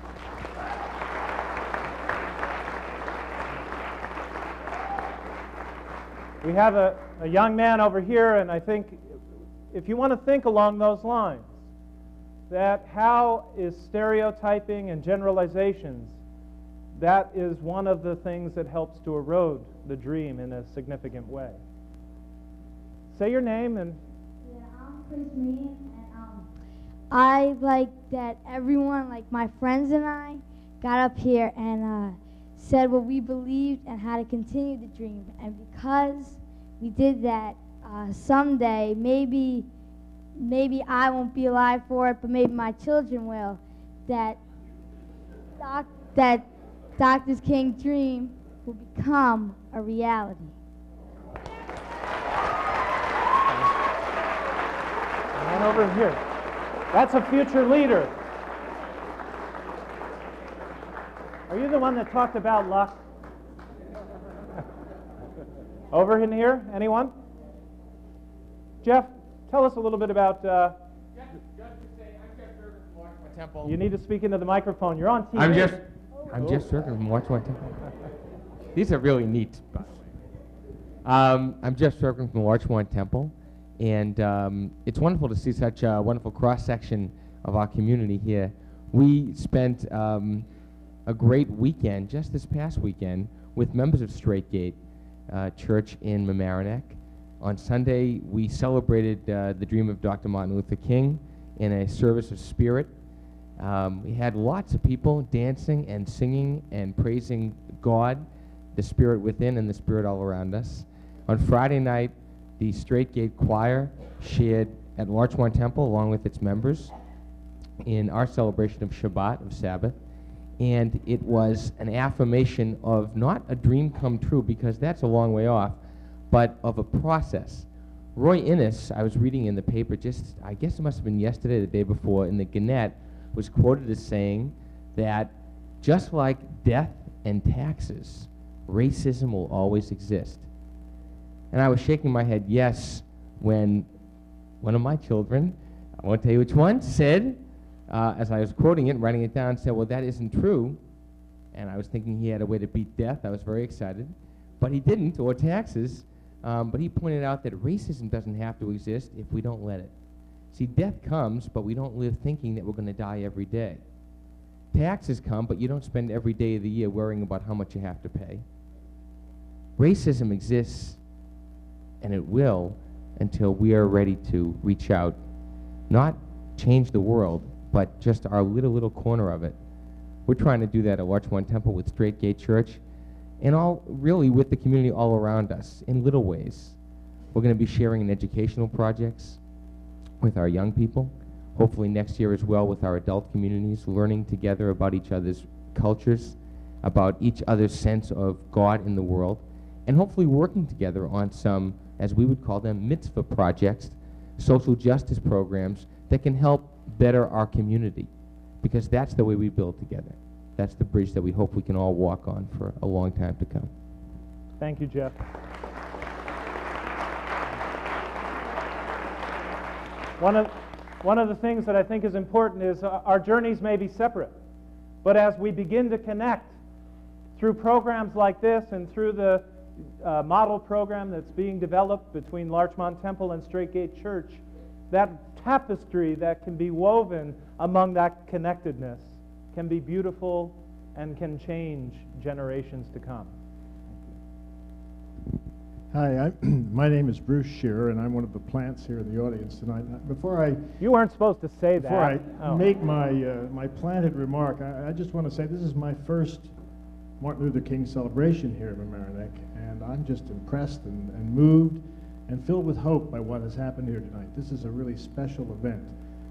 We have a young man over here, and I think if you want to think along those lines, that how is stereotyping and generalizations, that is one of the things that helps to erode the dream in a significant way. Say your name and... Yeah, I'm Chris Mean, and I like that everyone, like my friends and I, got up here and said what we believed and how to continue the dream. And because we did that, someday, maybe I won't be alive for it, but maybe my children will, that Dr. King's dream will become a reality. And over here. That's a future leader. Are you the one that talked about luck? Over in here, anyone? Jeff, tell us a little bit about... Temple. You need to speak into the microphone. You're on TV. I'm Jeff Strickland from Watchpoint Temple. These are really neat, by the way. I'm Jeff Strickland from Watchpoint Temple, and it's wonderful to see such a wonderful cross-section of our community here. We spent a great weekend, just this past weekend, with members of Straight Gate Church in Mamaroneck. On Sunday, we celebrated the dream of Dr. Martin Luther King in a service of spirit. We had lots of people dancing and singing and praising God, the Spirit within and the Spirit all around us. On Friday night, the Straight Gate Choir shared at Larchmont Temple along with its members in our celebration of Shabbat, of Sabbath. And it was an affirmation of not a dream come true, because that's a long way off, but of a process. Roy Innes, I was reading in the paper just, I guess it must have been yesterday, the day before, in the Gannett, was quoted as saying that just like death and taxes, racism will always exist. And I was shaking my head yes when one of my children, I won't tell you which one, said, as I was quoting it, writing it down, said, well, that isn't true. And I was thinking he had a way to beat death. I was very excited. But he didn't, or taxes. But he pointed out that racism doesn't have to exist if we don't let it. See, death comes, but we don't live thinking that we're going to die every day. Taxes come, but you don't spend every day of the year worrying about how much you have to pay. Racism exists, and it will, until we are ready to reach out, not change the world, but just our little corner of it. We're trying to do that at Larchmont Temple with Straight Gate Church, and all really with the community all around us in little ways. We're going to be sharing in educational projects with our young people, hopefully next year as well with our adult communities, learning together about each other's cultures, about each other's sense of God in the world, and hopefully working together on some, as we would call them, mitzvah projects, social justice programs that can help better our community, because that's the way we build together. That's the bridge that we hope we can all walk on for a long time to come. Thank you, Jeff. One of the things that I think is important is our journeys may be separate, but as we begin to connect through programs like this and through the model program that's being developed between Larchmont Temple and Straight Gate Church, that tapestry that can be woven among that connectedness can be beautiful and can change generations to come. Hi, my name is Bruce Shearer, and I'm one of the plants here in the audience tonight. You weren't supposed to say that. Before I make my planted remark, I just want to say this is my first Martin Luther King celebration here in Mamaroneck, and I'm just impressed and moved and filled with hope by what has happened here tonight. This is a really special event,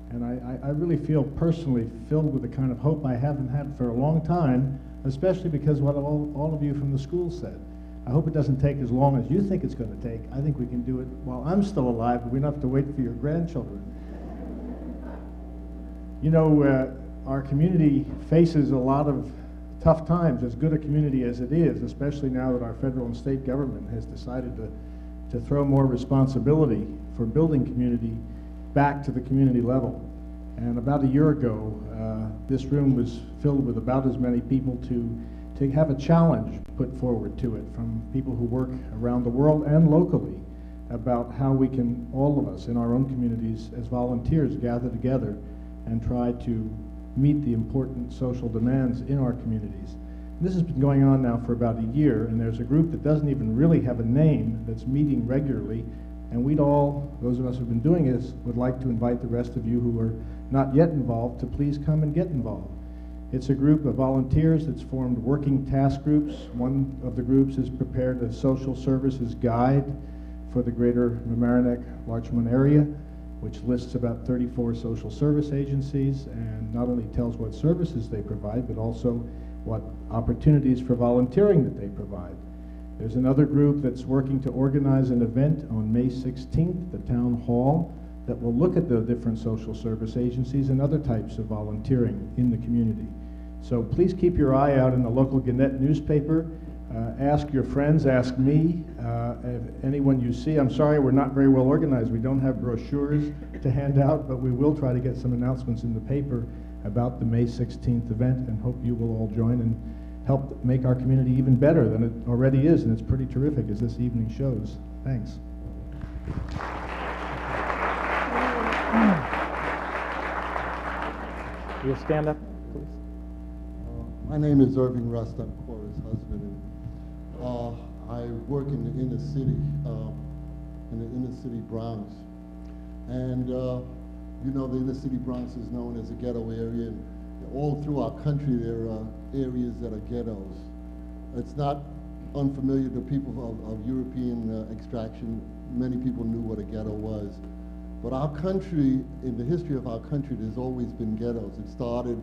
and I really feel personally filled with the kind of hope I haven't had for a long time, especially because what all of you from the school said. I hope it doesn't take as long as you think it's going to take. I think we can do it while I'm still alive, but we don't have to wait for your grandchildren. You know, our community faces a lot of tough times, as good a community as it is, especially now that our federal and state government has decided to throw more responsibility for building community back to the community level. And about a year ago, this room was filled with about as many people to to have a challenge put forward to it from people who work around the world and locally about how we can, all of us in our own communities as volunteers, gather together and try to meet the important social demands in our communities. This has been going on now for about a year, and there's a group that doesn't even really have a name that's meeting regularly, and we'd all, those of us who've been doing this, would like to invite the rest of you who are not yet involved to please come and get involved. It's a group of volunteers that's formed working task groups. One of the groups has prepared a social services guide for the greater Mamaroneck-Larchmont area, which lists about 34 social service agencies and not only tells what services they provide, but also what opportunities for volunteering that they provide. There's another group that's working to organize an event on May 16th, the town hall, that will look at the different social service agencies and other types of volunteering in the community. So please keep your eye out in the local Gannett newspaper. Ask your friends, ask me, if anyone you see. I'm sorry, we're not very well organized. We don't have brochures to hand out, but we will try to get some announcements in the paper about the May 16th event, and hope you will all join and help make our community even better than it already is, and it's pretty terrific as this evening shows. Thanks. Will you stand up, please? My name is Irving Rust. I'm Cora's husband, and I work in the inner city Bronx. And you know, the inner city Bronx is known as a ghetto area, and all through our country there are areas that are ghettos. It's not unfamiliar to people of European extraction. Many people knew what a ghetto was. But our country, in the history of our country, there's always been ghettos. It started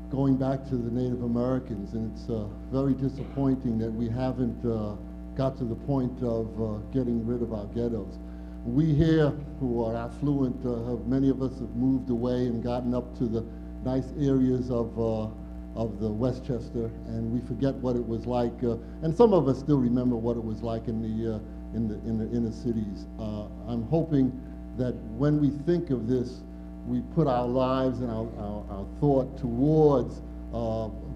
going back to the Native Americans, and it's very disappointing that we haven't got to the point of getting rid of our ghettos. We here, who are affluent, many of us have moved away and gotten up to the nice areas of the Westchester, and we forget what it was like. And some of us still remember what it was like in the inner cities. I'm hoping that when we think of this, we put our lives and our thought towards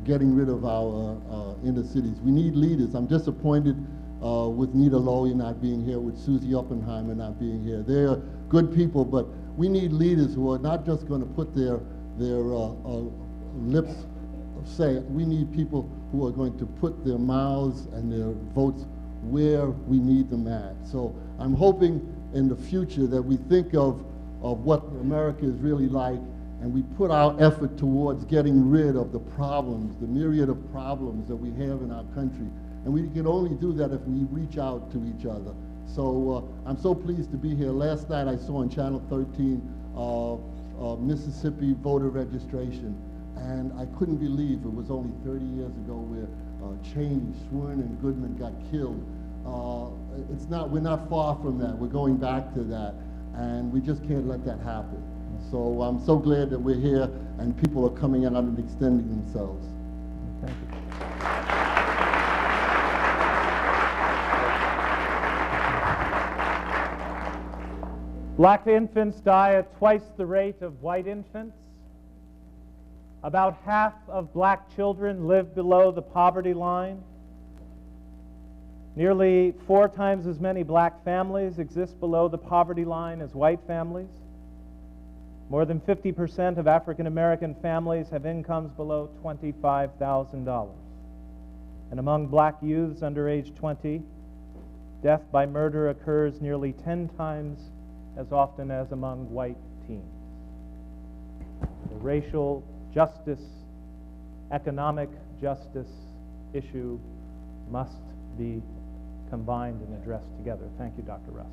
getting rid of our inner cities. We need leaders. I'm disappointed with Nita Lowey not being here, with Susie Oppenheimer not being here. They're good people, but we need leaders who are not just going to put their lips say. We need people who are going to put their mouths and their votes where we need them at. So I'm hoping in the future that we think of what America is really like, and we put our effort towards getting rid of the problems, the myriad of problems that we have in our country. And we can only do that if we reach out to each other. So I'm so pleased to be here. Last night I saw on Channel 13 Mississippi voter registration, and I couldn't believe it was only 30 years ago where Cheney, Schwerin, and Goodman got killed. We're not far from that. We're going back to that, and we just can't let that happen. So I'm so glad that we're here and people are coming out and extending themselves. Thank you. Black infants die at twice the rate of white infants. About half of black children live below the poverty line. Nearly 4 times as many black families exist below the poverty line as white families. More than 50% of African American families have incomes below $25,000. And among black youths under age 20, death by murder occurs nearly 10 times as often as among white teens. The racial justice, economic justice issue must be combined and addressed together. Thank you, Dr. Rust.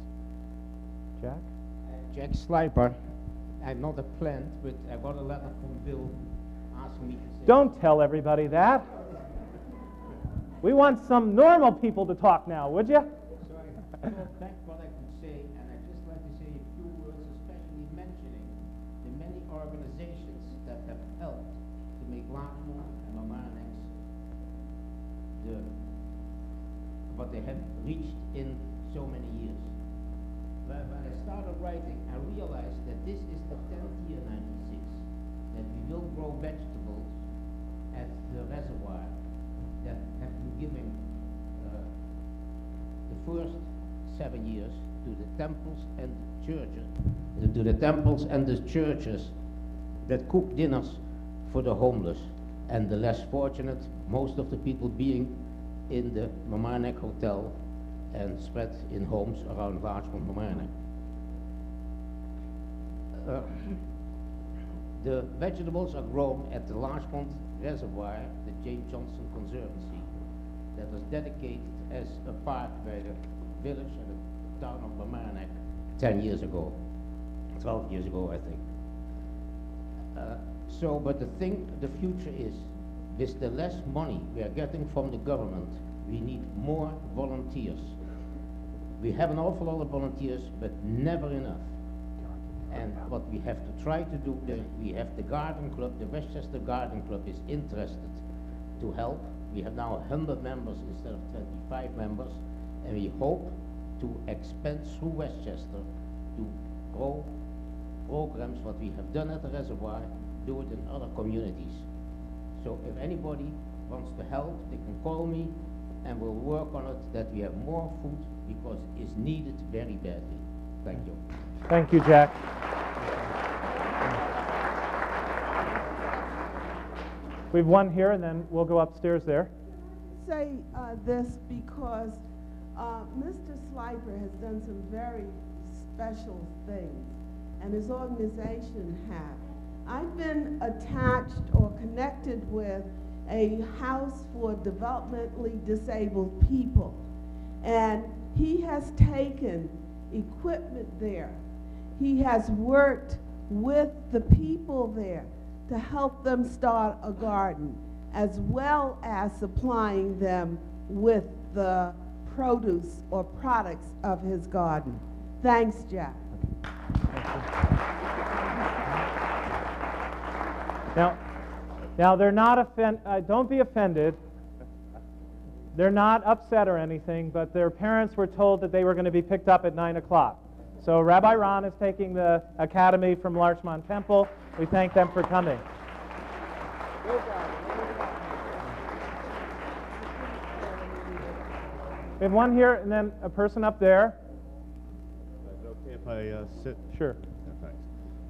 Jack? Jack Sliper. I'm not a plant, but I got a letter from Bill asking me to say... Don't tell everybody that. We want some normal people to talk now, would you? So I thought back what I could say, and I'd just like to say a few words, especially mentioning the many organizations that have helped to make Larchmont and Mamaroneck what they have reached in so many years. When I started writing, I realized that this is the 10th year, 96, that we will grow vegetables at the reservoir. that have been given the first 7 years to the temples and the churches that cook dinners for the homeless and the less fortunate, most of the people being in the Mamaroneck Hotel and spread in homes around Larchmont, Mamaroneck. The vegetables are grown at the Larchmont Reservoir, the James Johnson Conservancy, that was dedicated as a park by the village and the town of Mamaroneck 10 years ago, 12 years ago, I think. But the future is, with the less money we are getting from the government, we need more volunteers. We have an awful lot of volunteers, but never enough. And what we have to try to do, we have the garden club, the Westchester Garden Club is interested to help. We have now 100 members instead of 25 members, and we hope to expand through Westchester to grow programs, what we have done at the reservoir, do it in other communities. So if anybody wants to help, they can call me and we'll work on it that we have more food because it's needed very badly. Thank you. Thank you, Jack. We've one here and then we'll go upstairs there. Say this because Mr. Sliper has done some very special things, and his organization have. I've been attached or connected with a house for developmentally disabled people, and he has taken equipment there. He has worked with the people there to help them start a garden, as well as supplying them with the produce or products of his garden. Thanks, Jack. Now they're not don't be offended. They're not upset or anything, but their parents were told that they were going to be picked up at 9 o'clock. So Rabbi Ron is taking the academy from Larchmont Temple. We thank them for coming. We have one here and then a person up there. Is it okay if I sit? Sure.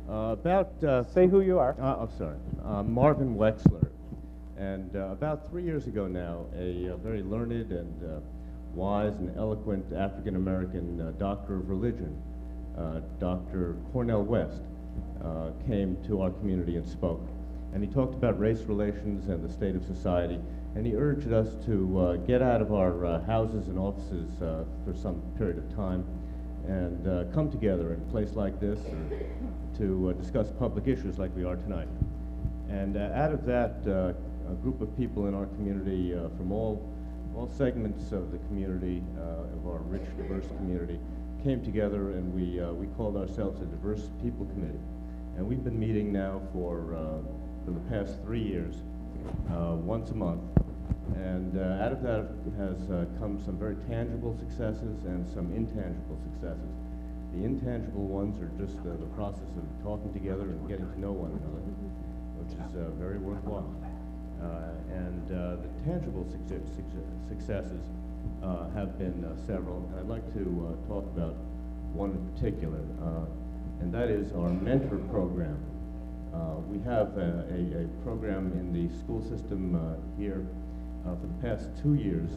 Yeah, thanks. Say who you are. I'm sorry. Marvin Wexler. And about 3 years ago now, a very learned and wise and eloquent African-American doctor of religion, Dr. Cornel West, came to our community and spoke. And he talked about race relations and the state of society, and he urged us to get out of our houses and offices for some period of time and come together in a place like this to discuss public issues like we are tonight. And out of that, a group of people in our community from all segments of the community, of our rich, diverse community, came together, and we called ourselves a Diverse People Committee. And we've been meeting now for the past 3 years, once a month. And out of that has come some very tangible successes and some intangible successes. The intangible ones are just the process of talking together and getting to know one another, which is very worthwhile. And the tangible successes have been several, and I'd like to talk about one in particular, and that is our mentor program. We have a program in the school system here for the past 2 years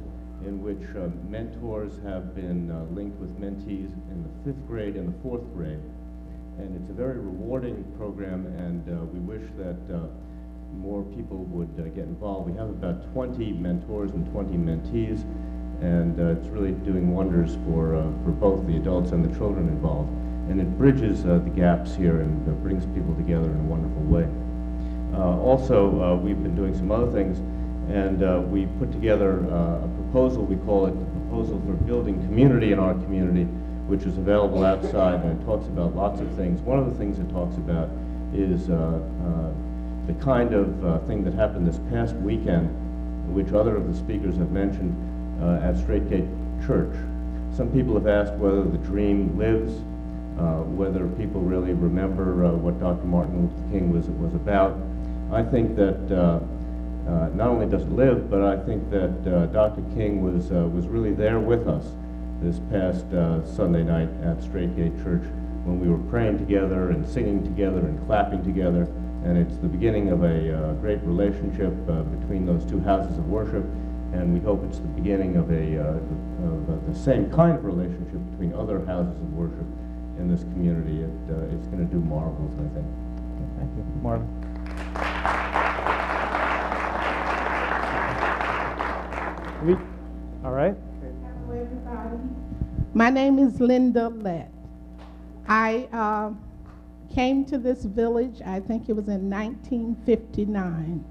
in which mentors have been linked with mentees in the 5th grade and the 4th grade. And it's a very rewarding program, and we wish that more people would get involved. We have about 20 mentors and 20 mentees, and it's really doing wonders for both the adults and the children involved. And it bridges the gaps here and brings people together in a wonderful way. Also, we've been doing some other things, and we put together a proposal. We call it the Proposal for Building Community in Our Community, which is available outside, and it talks about lots of things. One of the things it talks about is the kind of thing that happened this past weekend, which other of the speakers have mentioned, at Straight Gate Church. Some people have asked whether the dream lives, whether people really remember what Dr. Martin Luther King was about. I think that not only does live, but I think that Dr. King was really there with us this past Sunday night at Straight Gate Church when we were praying together and singing together and clapping together. And it's the beginning of a great relationship between those two houses of worship, and we hope it's the beginning of the same kind of relationship between other houses of worship in this community. It's going to do marvels, I think. Thank you. Marvin. All right. Hello, everybody. My name is Linda Lett. I came to this village, I think it was in 1959.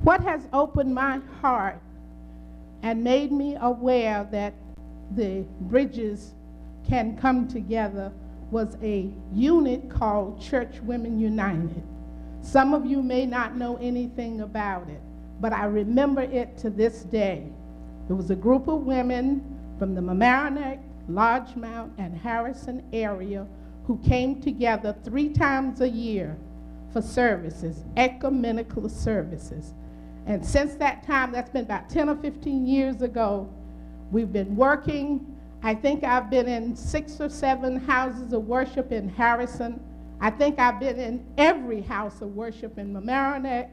What has opened my heart and made me aware that the bridges can come together was a unit called Church Women United. Some of you may not know anything about it, but I remember it to this day. It was a group of women from the Mamaroneck, Largemount, and Harrison area who came together 3 times a year for services, ecumenical services. And since that time, that's been about 10 or 15 years ago, we've been working. I think I've been in 6 or 7 houses of worship in Harrison. I think I've been in every house of worship in Mamaroneck,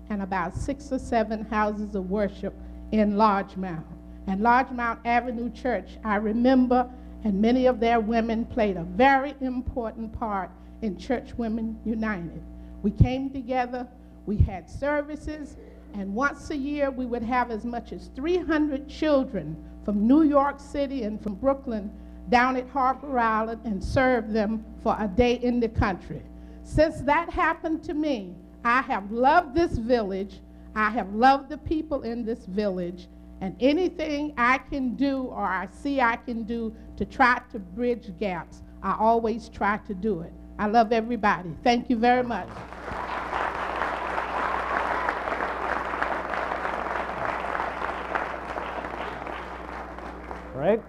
and about 6 or 7 houses of worship in Largemount. And Largemount Avenue Church, I remember, and many of their women played a very important part in Church Women United. We came together, we had services, and once a year we would have as much as 300 children from New York City and from Brooklyn down at Harbor Island and serve them for a day in the country. Since that happened to me, I have loved this village, I have loved the people in this village, and anything I can do or I see I can do to try to bridge gaps, I always try to do it. I love everybody. Thank you very much. All right.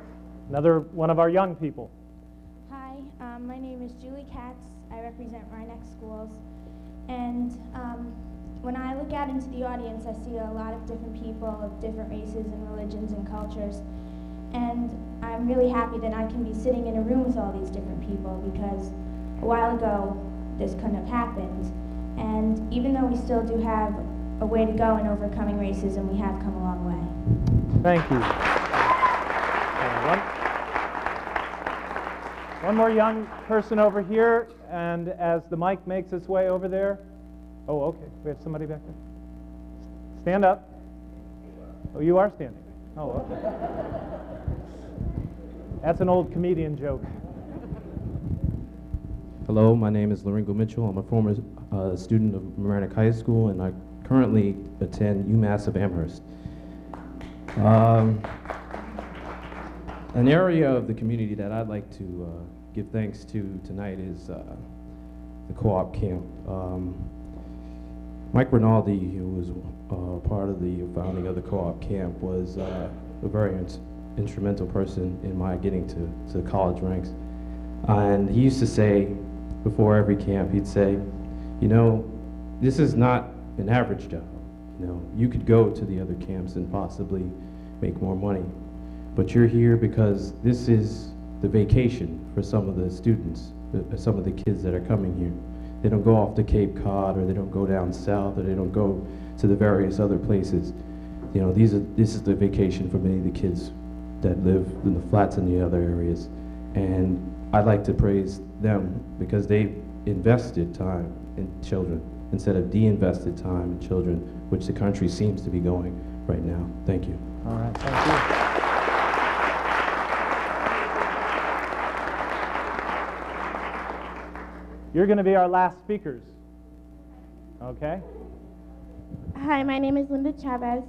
Another one of our young people. Hi, my name is Julie Katz. I represent Rhinex Schools. And when I look out into the audience, I see a lot of different people of different races and religions and cultures. And I'm really happy that I can be sitting in a room with all these different people, because a while ago, this couldn't have happened. And even though we still do have a way to go in overcoming racism, we have come a long way. Thank you. One more young person over here, and as the mic makes its way over there. Oh, okay. We have somebody back there. Stand up. Oh, you are standing. Oh, okay. That's an old comedian joke. Hello, my name is Lorenzo Mitchell. I'm a former student of Mamaroneck High School, and I currently attend UMass of Amherst. An area of the community that I'd like to give thanks to tonight is the co-op camp. Mike Rinaldi, who was part of the founding of the co-op camp, was a very instrumental person in my getting to the college ranks. And he used to say, before every camp, he'd say, you know, this is not an average job. You know, you could go to the other camps and possibly make more money, but you're here because this is the vacation for some of the students, some of the kids that are coming here. They don't go off to Cape Cod, or they don't go down south, or they don't go to the various other places. You know, this is the vacation for many of the kids that live in the flats in the other areas. And I'd like to praise them because they invested time in children instead of de-invested time in children, which the country seems to be going right now. Thank you. All right, thank you. You're going to be our last speakers. Okay? Hi, my name is Linda Chavez,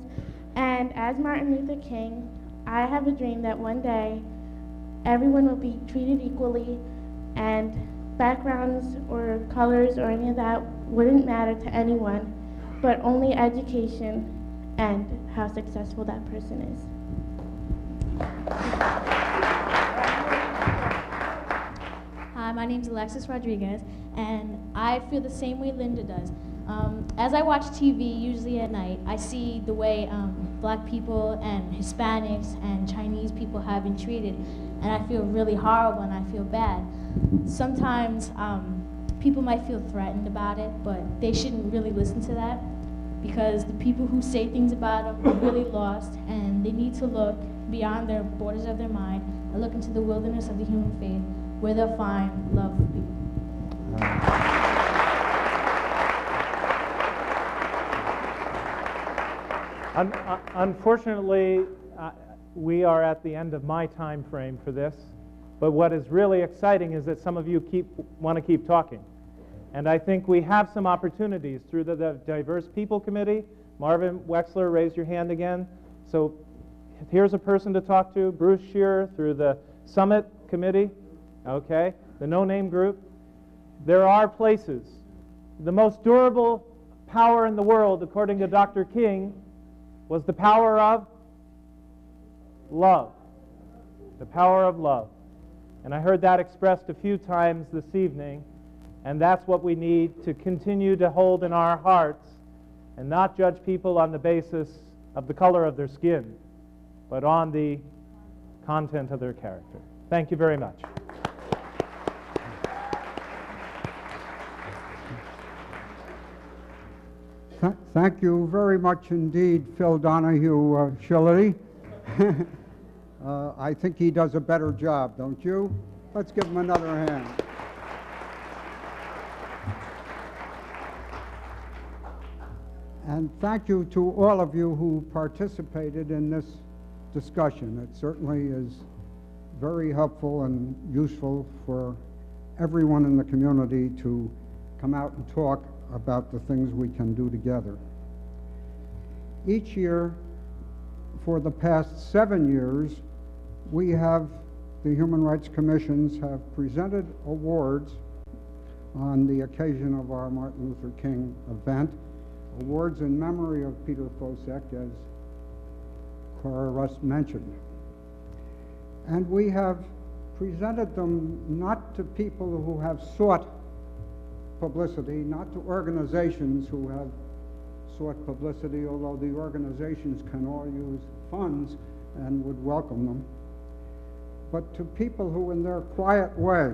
and as Martin Luther King, I have a dream that one day everyone will be treated equally, and backgrounds or colors or any of that wouldn't matter to anyone, but only education and how successful that person is. Hi, my name's Alexis Rodriguez, and I feel the same way Linda does. As I watch TV, usually at night, I see the way black people and Hispanics and Chinese people have been treated, and I feel really horrible and I feel bad. Sometimes people might feel threatened about it, but they shouldn't really listen to that, because the people who say things about them are really lost, and they need to look beyond their borders of their mind and look into the wilderness of the human faith, where they'll find love for people. Unfortunately, we are at the end of my time frame for this, but what is really exciting is that some of you want to keep talking. And I think we have some opportunities through the Diverse People Committee. Marvin Wexler, raise your hand again. So here's a person to talk to. Bruce Shearer through the Summit Committee, okay, the No Name Group. There are places. The most durable power in the world, according to Dr. King, was the power of love. The power of love. And I heard that expressed a few times this evening, and that's what we need to continue to hold in our hearts and not judge people on the basis of the color of their skin, but on the content of their character. Thank you very much. Thank you very much indeed, Phil Donahue Shillity. I think he does a better job, don't you? Let's give him another hand. And thank you to all of you who participated in this discussion. It certainly is very helpful and useful for everyone in the community to come out and talk about the things we can do together. Each year, for the past 7 years, we have, the Human Rights Commissions have presented awards on the occasion of our Martin Luther King event, awards in memory of Peter Fosek, as Cora Russ mentioned. And we have presented them not to people who have sought publicity, not to organizations who have sought publicity, although the organizations can all use funds and would welcome them, but to people who in their quiet way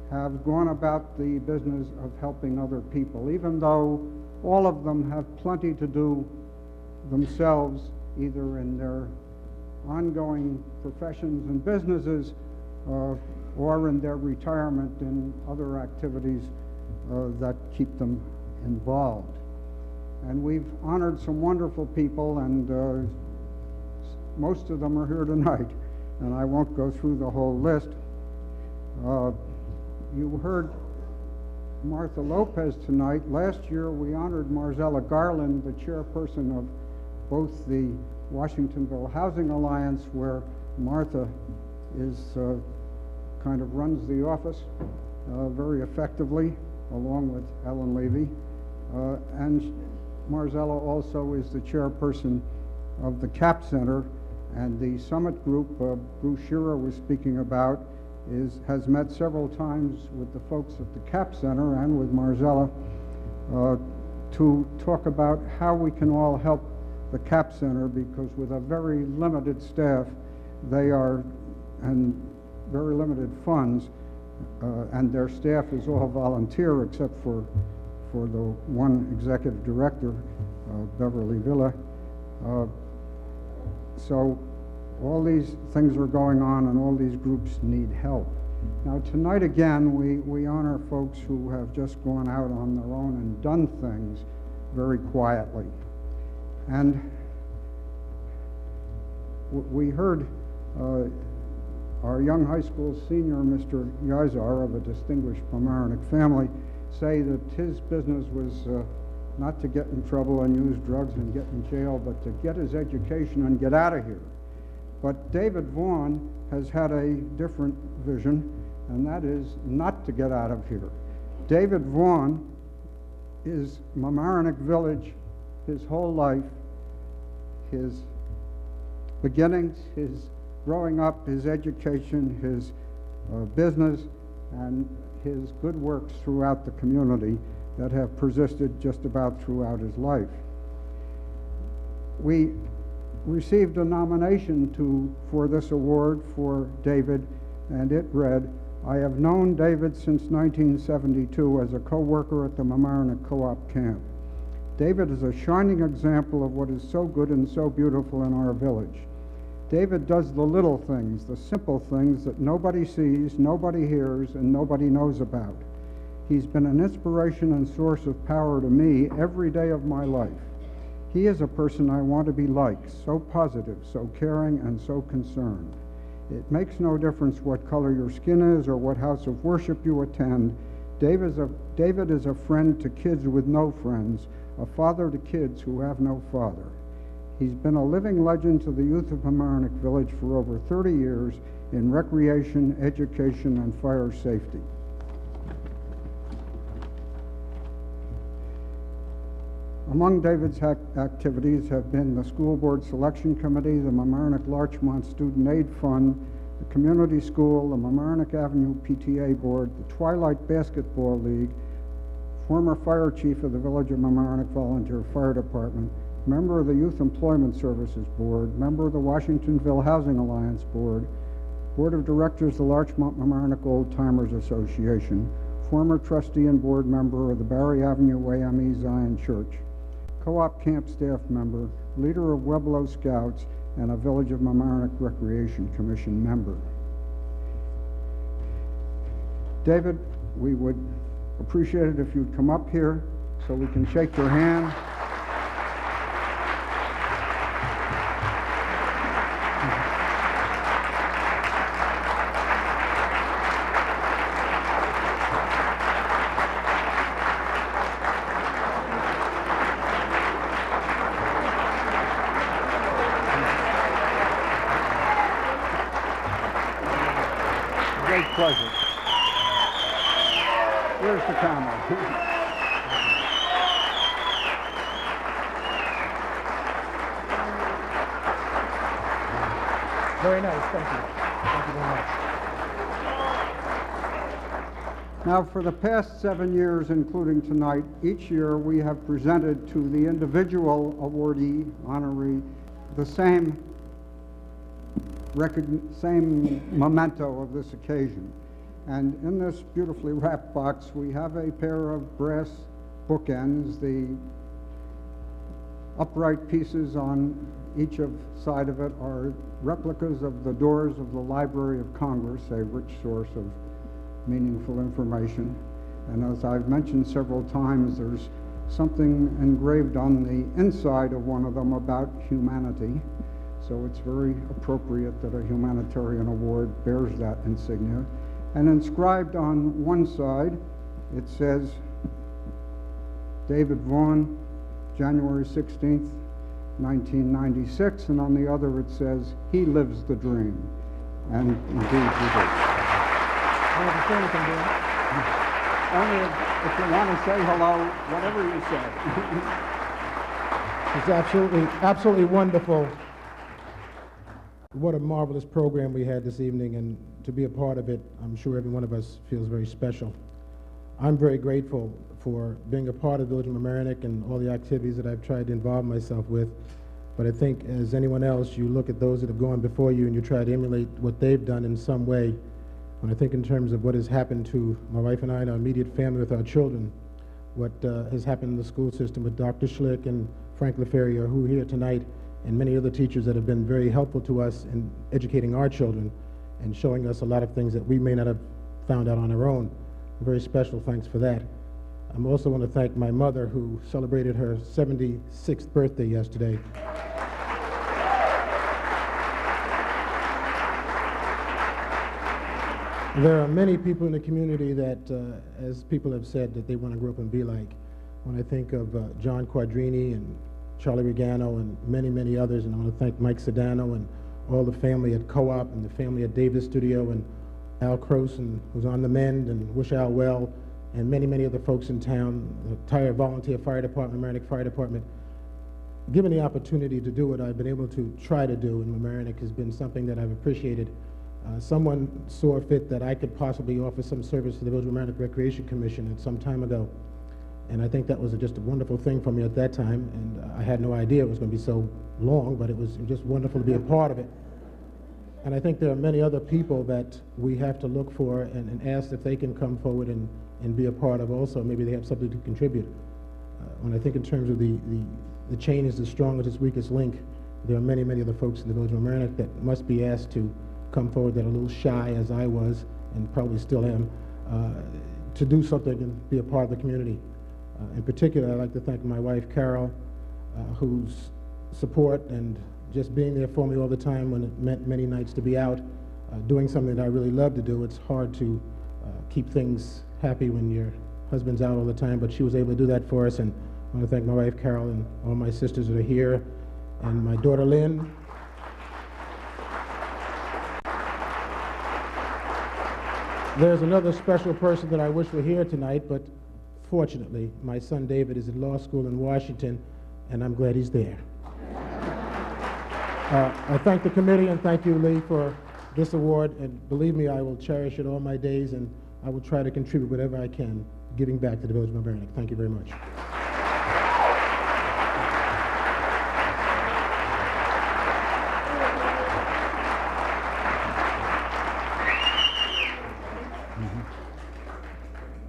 have gone about the business of helping other people, even though all of them have plenty to do themselves, either in their ongoing professions and businesses or in their retirement in other activities that keep them involved. And we've honored some wonderful people, and most of them are here tonight, and I won't go through the whole list. You heard Martha Lopez tonight. Last year we honored Marzella Garland, the chairperson of both the Washingtonville Housing Alliance, where Martha is kind of runs the office very effectively, along with Ellen Levy. And Marzella also is the chairperson of the CAP Center, and the Summit Group Bruce Shearer was speaking about has met several times with the folks at the CAP Center and with Marzella to talk about how we can all help the CAP Center, because with a very limited staff, and very limited funds, and their staff is all volunteer except for the one executive director, Beverly Villa. So all these things are going on, and all these groups need help. Now tonight again, we honor folks who have just gone out on their own and done things very quietly. And we heard our young high school senior, Mr. Yazar, of a distinguished Mamaroneck family, say that his business was not to get in trouble and use drugs and get in jail, but to get his education and get out of here. But David Vaughn has had a different vision, and that is not to get out of here. David Vaughn is Mamaroneck Village his whole life, his beginnings, his growing up, his education, his business, and his good works throughout the community that have persisted just about throughout his life. We received a nomination for this award for David, and it read, "I have known David since 1972 as a co-worker at the Mamaroneck Co-op camp. David is a shining example of what is so good and so beautiful in our village. David does the little things, the simple things that nobody sees, nobody hears, and nobody knows about. He's been an inspiration and source of power to me every day of my life. He is a person I want to be like, so positive, so caring, and so concerned. It makes no difference what color your skin is or what house of worship you attend. David is a friend to kids with no friends, a father to kids who have no father. He's been a living legend to the youth of Mamaroneck Village for over 30 years in recreation, education, and fire safety." Among David's activities have been the School Board Selection Committee, the Mamaroneck Larchmont Student Aid Fund, the Community School, the Mamaroneck Avenue PTA Board, the Twilight Basketball League, former fire chief of the Village of Mamaroneck Volunteer Fire Department, member of the Youth Employment Services Board, member of the Washingtonville Housing Alliance Board, Board of Directors of the Larchmont Mamaroneck Old Timers Association, former trustee and board member of the Barry Avenue AME Zion Church, co-op camp staff member, leader of Webelow Scouts, and a Village of Mamaroneck Recreation Commission member. David, we would appreciate it if you'd come up here so we can shake your hand. Great pleasure. Here's the camera. Very nice, thank you. Thank you very much. Now, for the past 7 years, including tonight, each year we have presented to the individual awardee, honoree, the same memento of this occasion. And in this beautifully wrapped box, we have a pair of brass bookends. The upright pieces on each side of it are replicas of the doors of the Library of Congress, a rich source of meaningful information. And as I've mentioned several times, there's something engraved on the inside of one of them about humanity. So it's very appropriate that a humanitarian award bears that insignia. And inscribed on one side, it says, David Vaughn, January 16th, 1996, and on the other it says, he lives the dream. And indeed he did. I have to say anything, do Only if you want to say hello, whatever you say. It's absolutely wonderful. What a marvelous program we had this evening, and to be a part of it, I'm sure every one of us feels very special. I'm very grateful for being a part of Village of Mamaroneck and all the activities that I've tried to involve myself with. But I think, as anyone else, you look at those that have gone before you and you try to emulate what they've done in some way. When I think in terms of what has happened to my wife and I and our immediate family with our children, what has happened in the school system with Dr. Schlick and Frank LaFerrier, who are here tonight, and many other teachers that have been very helpful to us in educating our children and showing us a lot of things that we may not have found out on our own. Very special thanks for that. I also want to thank my mother, who celebrated her 76th birthday yesterday. There are many people in the community that, as people have said, that they want to grow up and be like. When I think of John Quadrini and Charlie Regano and many, many others, and I want to thank Mike Sedano and all the family at Co-op and the family at Davis Studio and Al Croson, who's on the mend, and wish Al well, and many, many other folks in town, the entire volunteer fire department, Mamaroneck Fire Department. Given the opportunity to do what I've been able to try to do in Mamaroneck has been something that I've appreciated. Someone saw fit that I could possibly offer some service to the Village of Mamaroneck Recreation Commission at some time ago. And I think that was just a wonderful thing for me at that time, and I had no idea it was going to be so long, but it was just wonderful to be a part of it. And I think there are many other people that we have to look for and ask if they can come forward and be a part of also. Maybe they have something to contribute. When I think in terms of the chain is the strongest, its weakest link, there are many, many other folks in the Village of Mamaroneck that must be asked to come forward that are a little shy, as I was, and probably still am, to do something and be a part of the community. In particular, I'd like to thank my wife, Carol, whose support and just being there for me all the time when it meant many nights to be out, doing something that I really love to do. It's hard to keep things happy when your husband's out all the time, but she was able to do that for us, and I want to thank my wife, Carol, and all my sisters that are here, and my daughter, Lynn. There's another special person that I wish were here tonight, but fortunately, my son David is at law school in Washington, and I'm glad he's there. I thank the committee and thank you, Lee, for this award, and believe me, I will cherish it all my days, and I will try to contribute whatever I can, giving back to the Village of Mamaroneck. Thank you very much.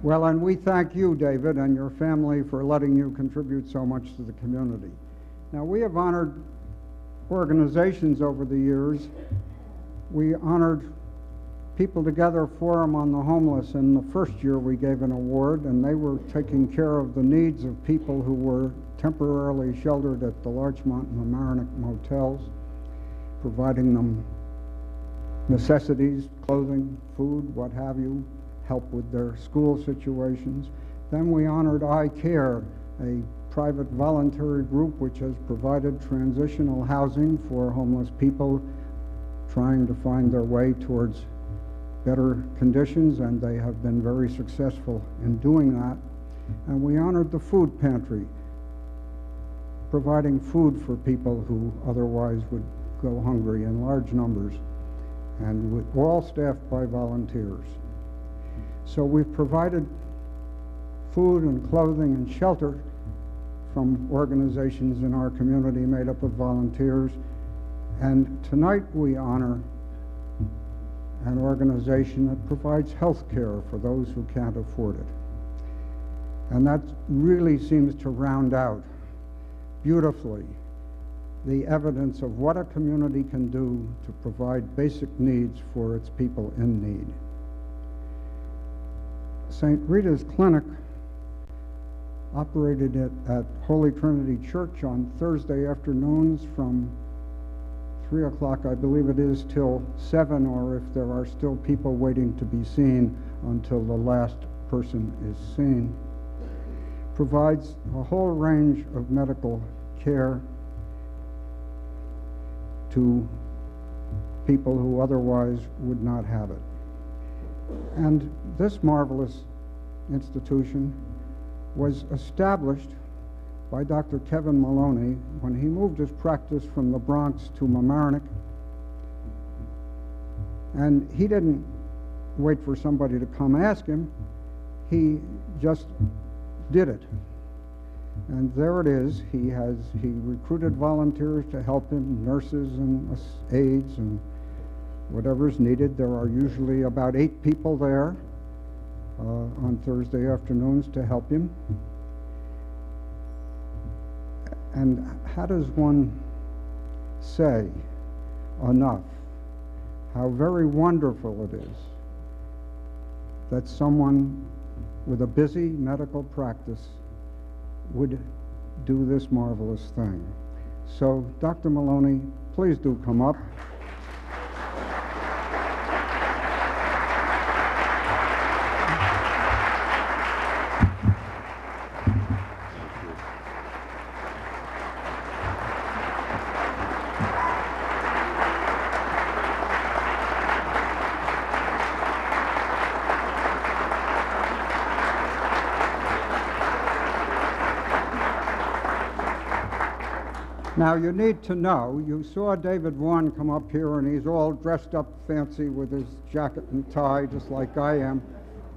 Well, and we thank you, David, and your family for letting you contribute so much to the community. Now, we have honored organizations over the years. We honored People Together Forum on the Homeless. In the first year, we gave an award, and they were taking care of the needs of people who were temporarily sheltered at the Larchmont and Mamaroneck motels, providing them necessities, clothing, food, what have you, help with their school situations. Then we honored I Care, a private voluntary group which has provided transitional housing for homeless people trying to find their way towards better conditions, and they have been very successful in doing that. And we honored the food pantry, providing food for people who otherwise would go hungry in large numbers, and all staffed by volunteers. So we've provided food and clothing and shelter from organizations in our community made up of volunteers. And tonight we honor an organization that provides health care for those who can't afford it. And that really seems to round out beautifully the evidence of what a community can do to provide basic needs for its people in need. St. Rita's Clinic operated at Holy Trinity Church on Thursday afternoons from 3 o'clock, I believe it is, till 7, or if there are still people waiting to be seen, until the last person is seen. Provides a whole range of medical care to people who otherwise would not have it. And this marvelous institution was established by Dr. Kevin Maloney when he moved his practice from the Bronx to Mamaroneck. And he didn't wait for somebody to come ask him. He just did it. And there it is. He recruited volunteers to help him, nurses and aides and whatever's needed. There are usually about 8 people there on Thursday afternoons to help him. And how does one say enough how very wonderful it is that someone with a busy medical practice would do this marvelous thing? So, Dr. Maloney, please do come up. Now, you need to know, you saw David Vaughan come up here, and he's all dressed up fancy with his jacket and tie, just like I am.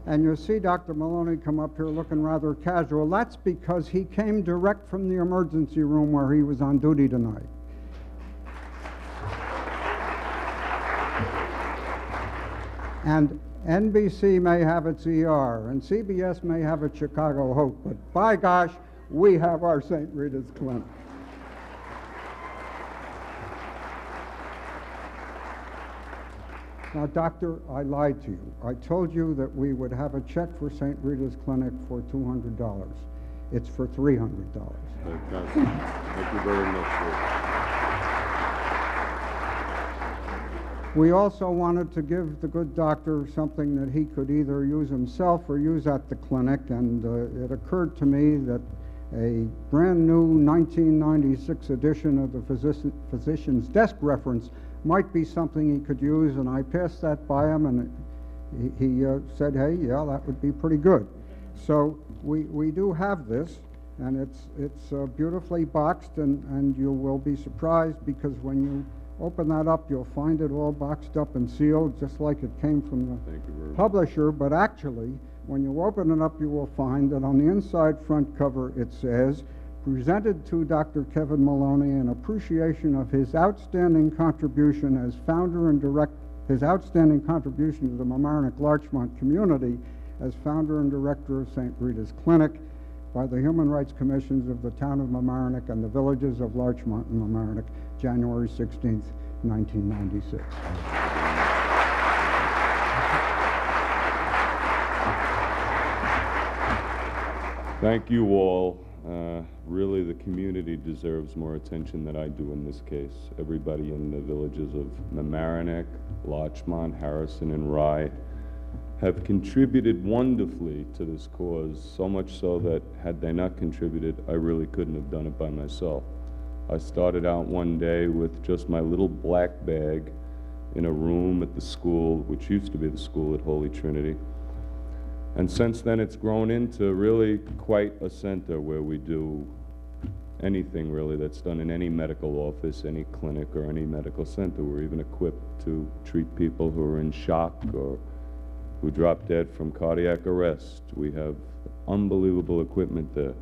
And you see Dr. Maloney come up here looking rather casual. That's because he came direct from the emergency room where he was on duty tonight. And NBC may have its ER, and CBS may have its Chicago Hope, but by gosh, we have our St. Rita's Clinic. Now, doctor, I lied to you. I told you that we would have a check for St. Rita's Clinic for $200. It's for $300. Fantastic. Thank you very much, sir. We also wanted to give the good doctor something that he could either use himself or use at the clinic, and it occurred to me that a brand new 1996 edition of the Physician's Desk Reference might be something he could use, and I passed that by him, and he said, hey, yeah, that would be pretty good. So we do have this, and it's beautifully boxed, and you will be surprised because when you open that up, you'll find it all boxed up and sealed, just like it came from the publisher. But actually, when you open it up, you will find that on the inside front cover it says, presented to Dr. Kevin Maloney in appreciation of his outstanding contribution as founder and his outstanding contribution to the Mamaroneck-Larchmont community as founder and director of St. Rita's Clinic by the Human Rights Commissions of the town of Mamaroneck and the villages of Larchmont and Mamaroneck, January 16th, 1996. Thank you all. Really, the community deserves more attention than I do in this case. Everybody in the villages of Mamaroneck, Larchmont, Harrison, and Rye have contributed wonderfully to this cause, so much so that had they not contributed, I really couldn't have done it by myself. I started out one day with just my little black bag in a room at the school, which used to be the school at Holy Trinity. And since then, it's grown into really quite a center where we do anything really that's done in any medical office, any clinic, or any medical center. We're even equipped to treat people who are in shock or who drop dead from cardiac arrest. We have unbelievable equipment there.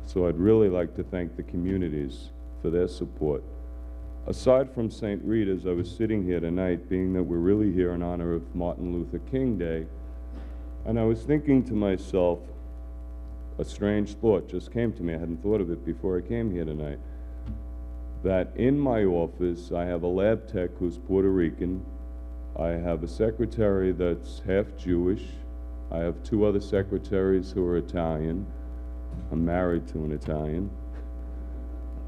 So I'd really like to thank the communities for their support. Aside from St. Rita's, I was sitting here tonight, being that we're really here in honor of Martin Luther King Day, and I was thinking to myself, a strange thought just came to me. I hadn't thought of it before I came here tonight, that in my office I have a lab tech who's Puerto Rican, I have a secretary that's half Jewish, I have two other secretaries who are Italian, I'm married to an Italian,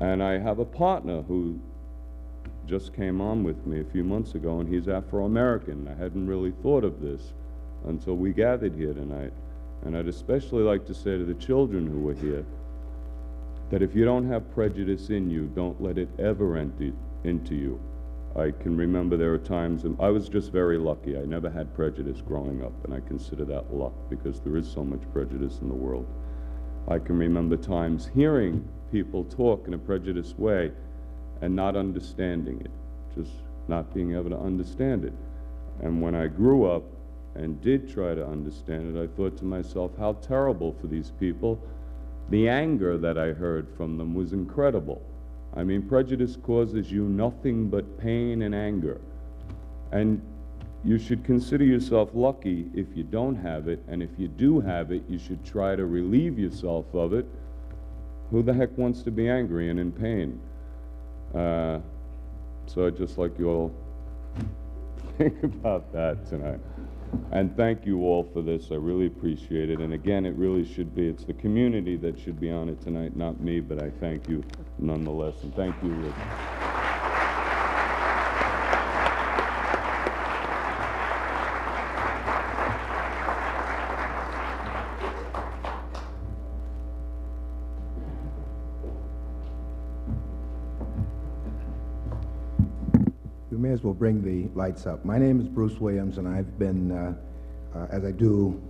and I have a partner who just came on with me a few months ago, and he's Afro-American. I hadn't really thought of this until we gathered here tonight. And I'd especially like to say to the children who are here that if you don't have prejudice in you, don't let it ever enter into you. I can remember there are times, and I was just very lucky. I never had prejudice growing up, and I consider that luck because there is so much prejudice in the world. I can remember times hearing people talk in a prejudiced way and not understanding it, just not being able to understand it. And when I grew up and did try to understand it, I thought to myself, how terrible for these people. The anger that I heard from them was incredible. I mean, prejudice causes you nothing but pain and anger. And you should consider yourself lucky if you don't have it, and if you do have it, you should try to relieve yourself of it. Who the heck wants to be angry and in pain? So I'd just like you all think about that tonight. And thank you all for this. I really appreciate it. And again, it really should be, it's the community that should be on it tonight, not me, but I thank you nonetheless. And thank you, Rick. We may as well bring the lights up. My name is Bruce Williams, and I've been, as I do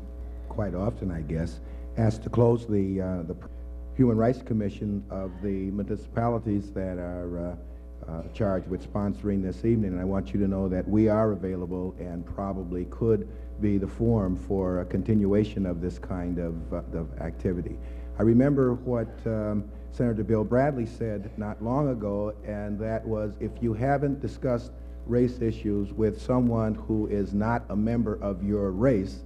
quite often, I guess, asked to close the Human Rights Commission of the municipalities that are charged with sponsoring this evening, and I want you to know that we are available and probably could be the forum for a continuation of this kind of activity. I remember what Senator Bill Bradley said not long ago, and that was, if you haven't discussed race issues with someone who is not a member of your race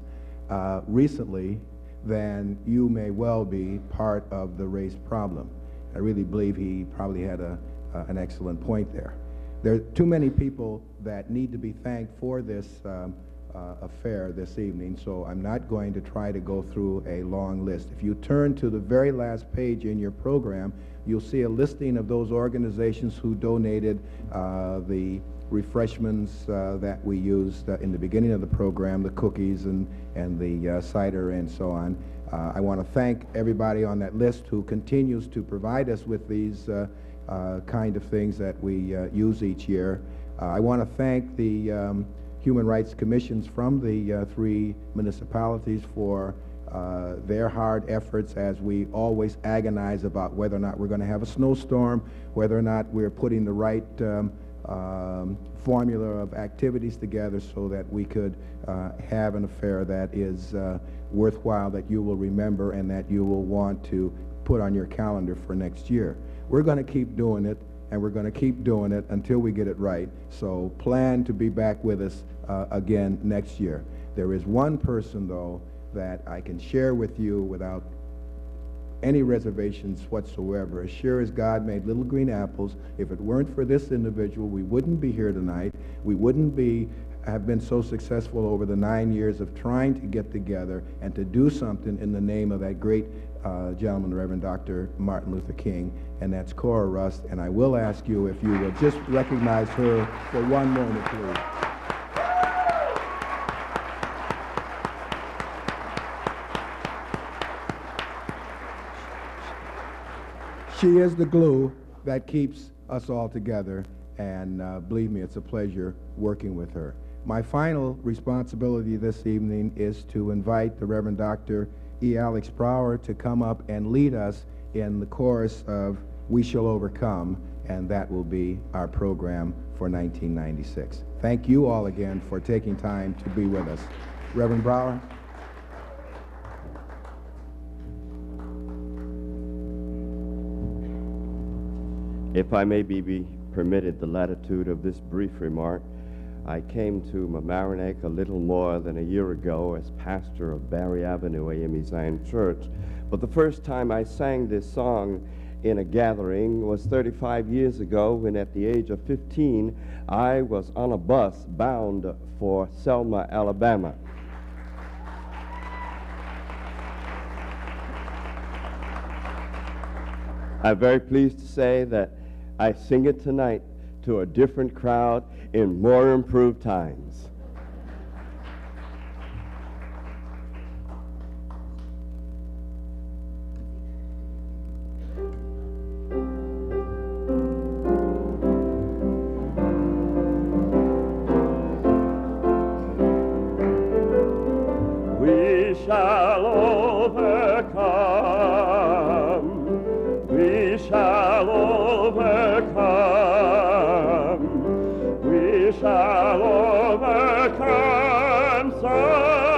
recently, then you may well be part of the race problem. I really believe he probably had an excellent point there. There are too many people that need to be thanked for this affair this evening, so I'm not going to try to go through a long list. If you turn to the very last page in your program, you'll see a listing of those organizations who donated the refreshments that we used in the beginning of the program, the cookies and the cider and so on. I want to thank everybody on that list who continues to provide us with these kind of things that we use each year. I want to thank the Human Rights Commissions from the 3 municipalities for their hard efforts as we always agonize about whether or not we're going to have a snowstorm, whether or not we're putting the right formula of activities together so that we could have an affair that is worthwhile, that you will remember and that you will want to put on your calendar for next year. We're going to keep doing it, and we're going to keep doing it until we get it right. So plan to be back with us again next year. There is one person, though, that I can share with you without any reservations whatsoever. As sure as God made little green apples, if it weren't for this individual, we wouldn't be here tonight. We wouldn't have been so successful over the 9 years of trying to get together and to do something in the name of that great gentleman, Reverend Dr. Martin Luther King, and that's Cora Rust. And I will ask you if you will just recognize her for one moment, please. She is the glue that keeps us all together, and believe me, it's a pleasure working with her. My final responsibility this evening is to invite the Reverend Dr. E. Alex Brower to come up and lead us in the chorus of We Shall Overcome, and that will be our program for 1996. Thank you all again for taking time to be with us. Reverend Brower. If I may be permitted the latitude of this brief remark, I came to Mamaroneck a little more than a year ago as pastor of Barry Avenue AME Zion Church, but the first time I sang this song in a gathering was 35 years ago when at the age of 15 I was on a bus bound for Selma, Alabama. I'm very pleased to say that I sing it tonight to a different crowd in more improved times. We shall overcome. We shall overcome. We shall overcome someday.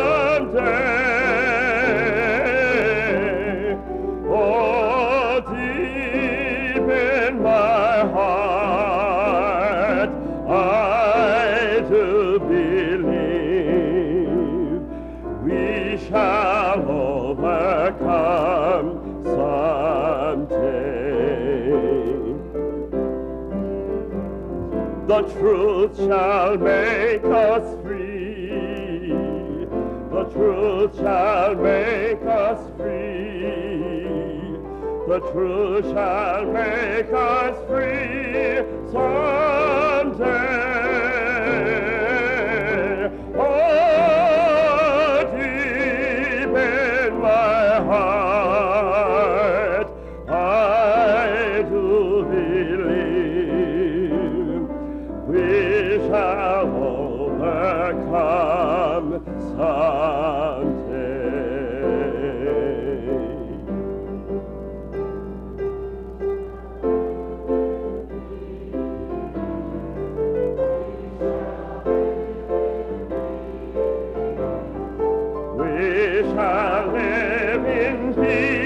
Oh, deep in my heart, I do believe we shall overcome someday. The truth shall make us free. The truth shall make us free. The truth shall make us free someday. Oh, deep in my heart, I do believe we shall overcome someday. shall live in peace.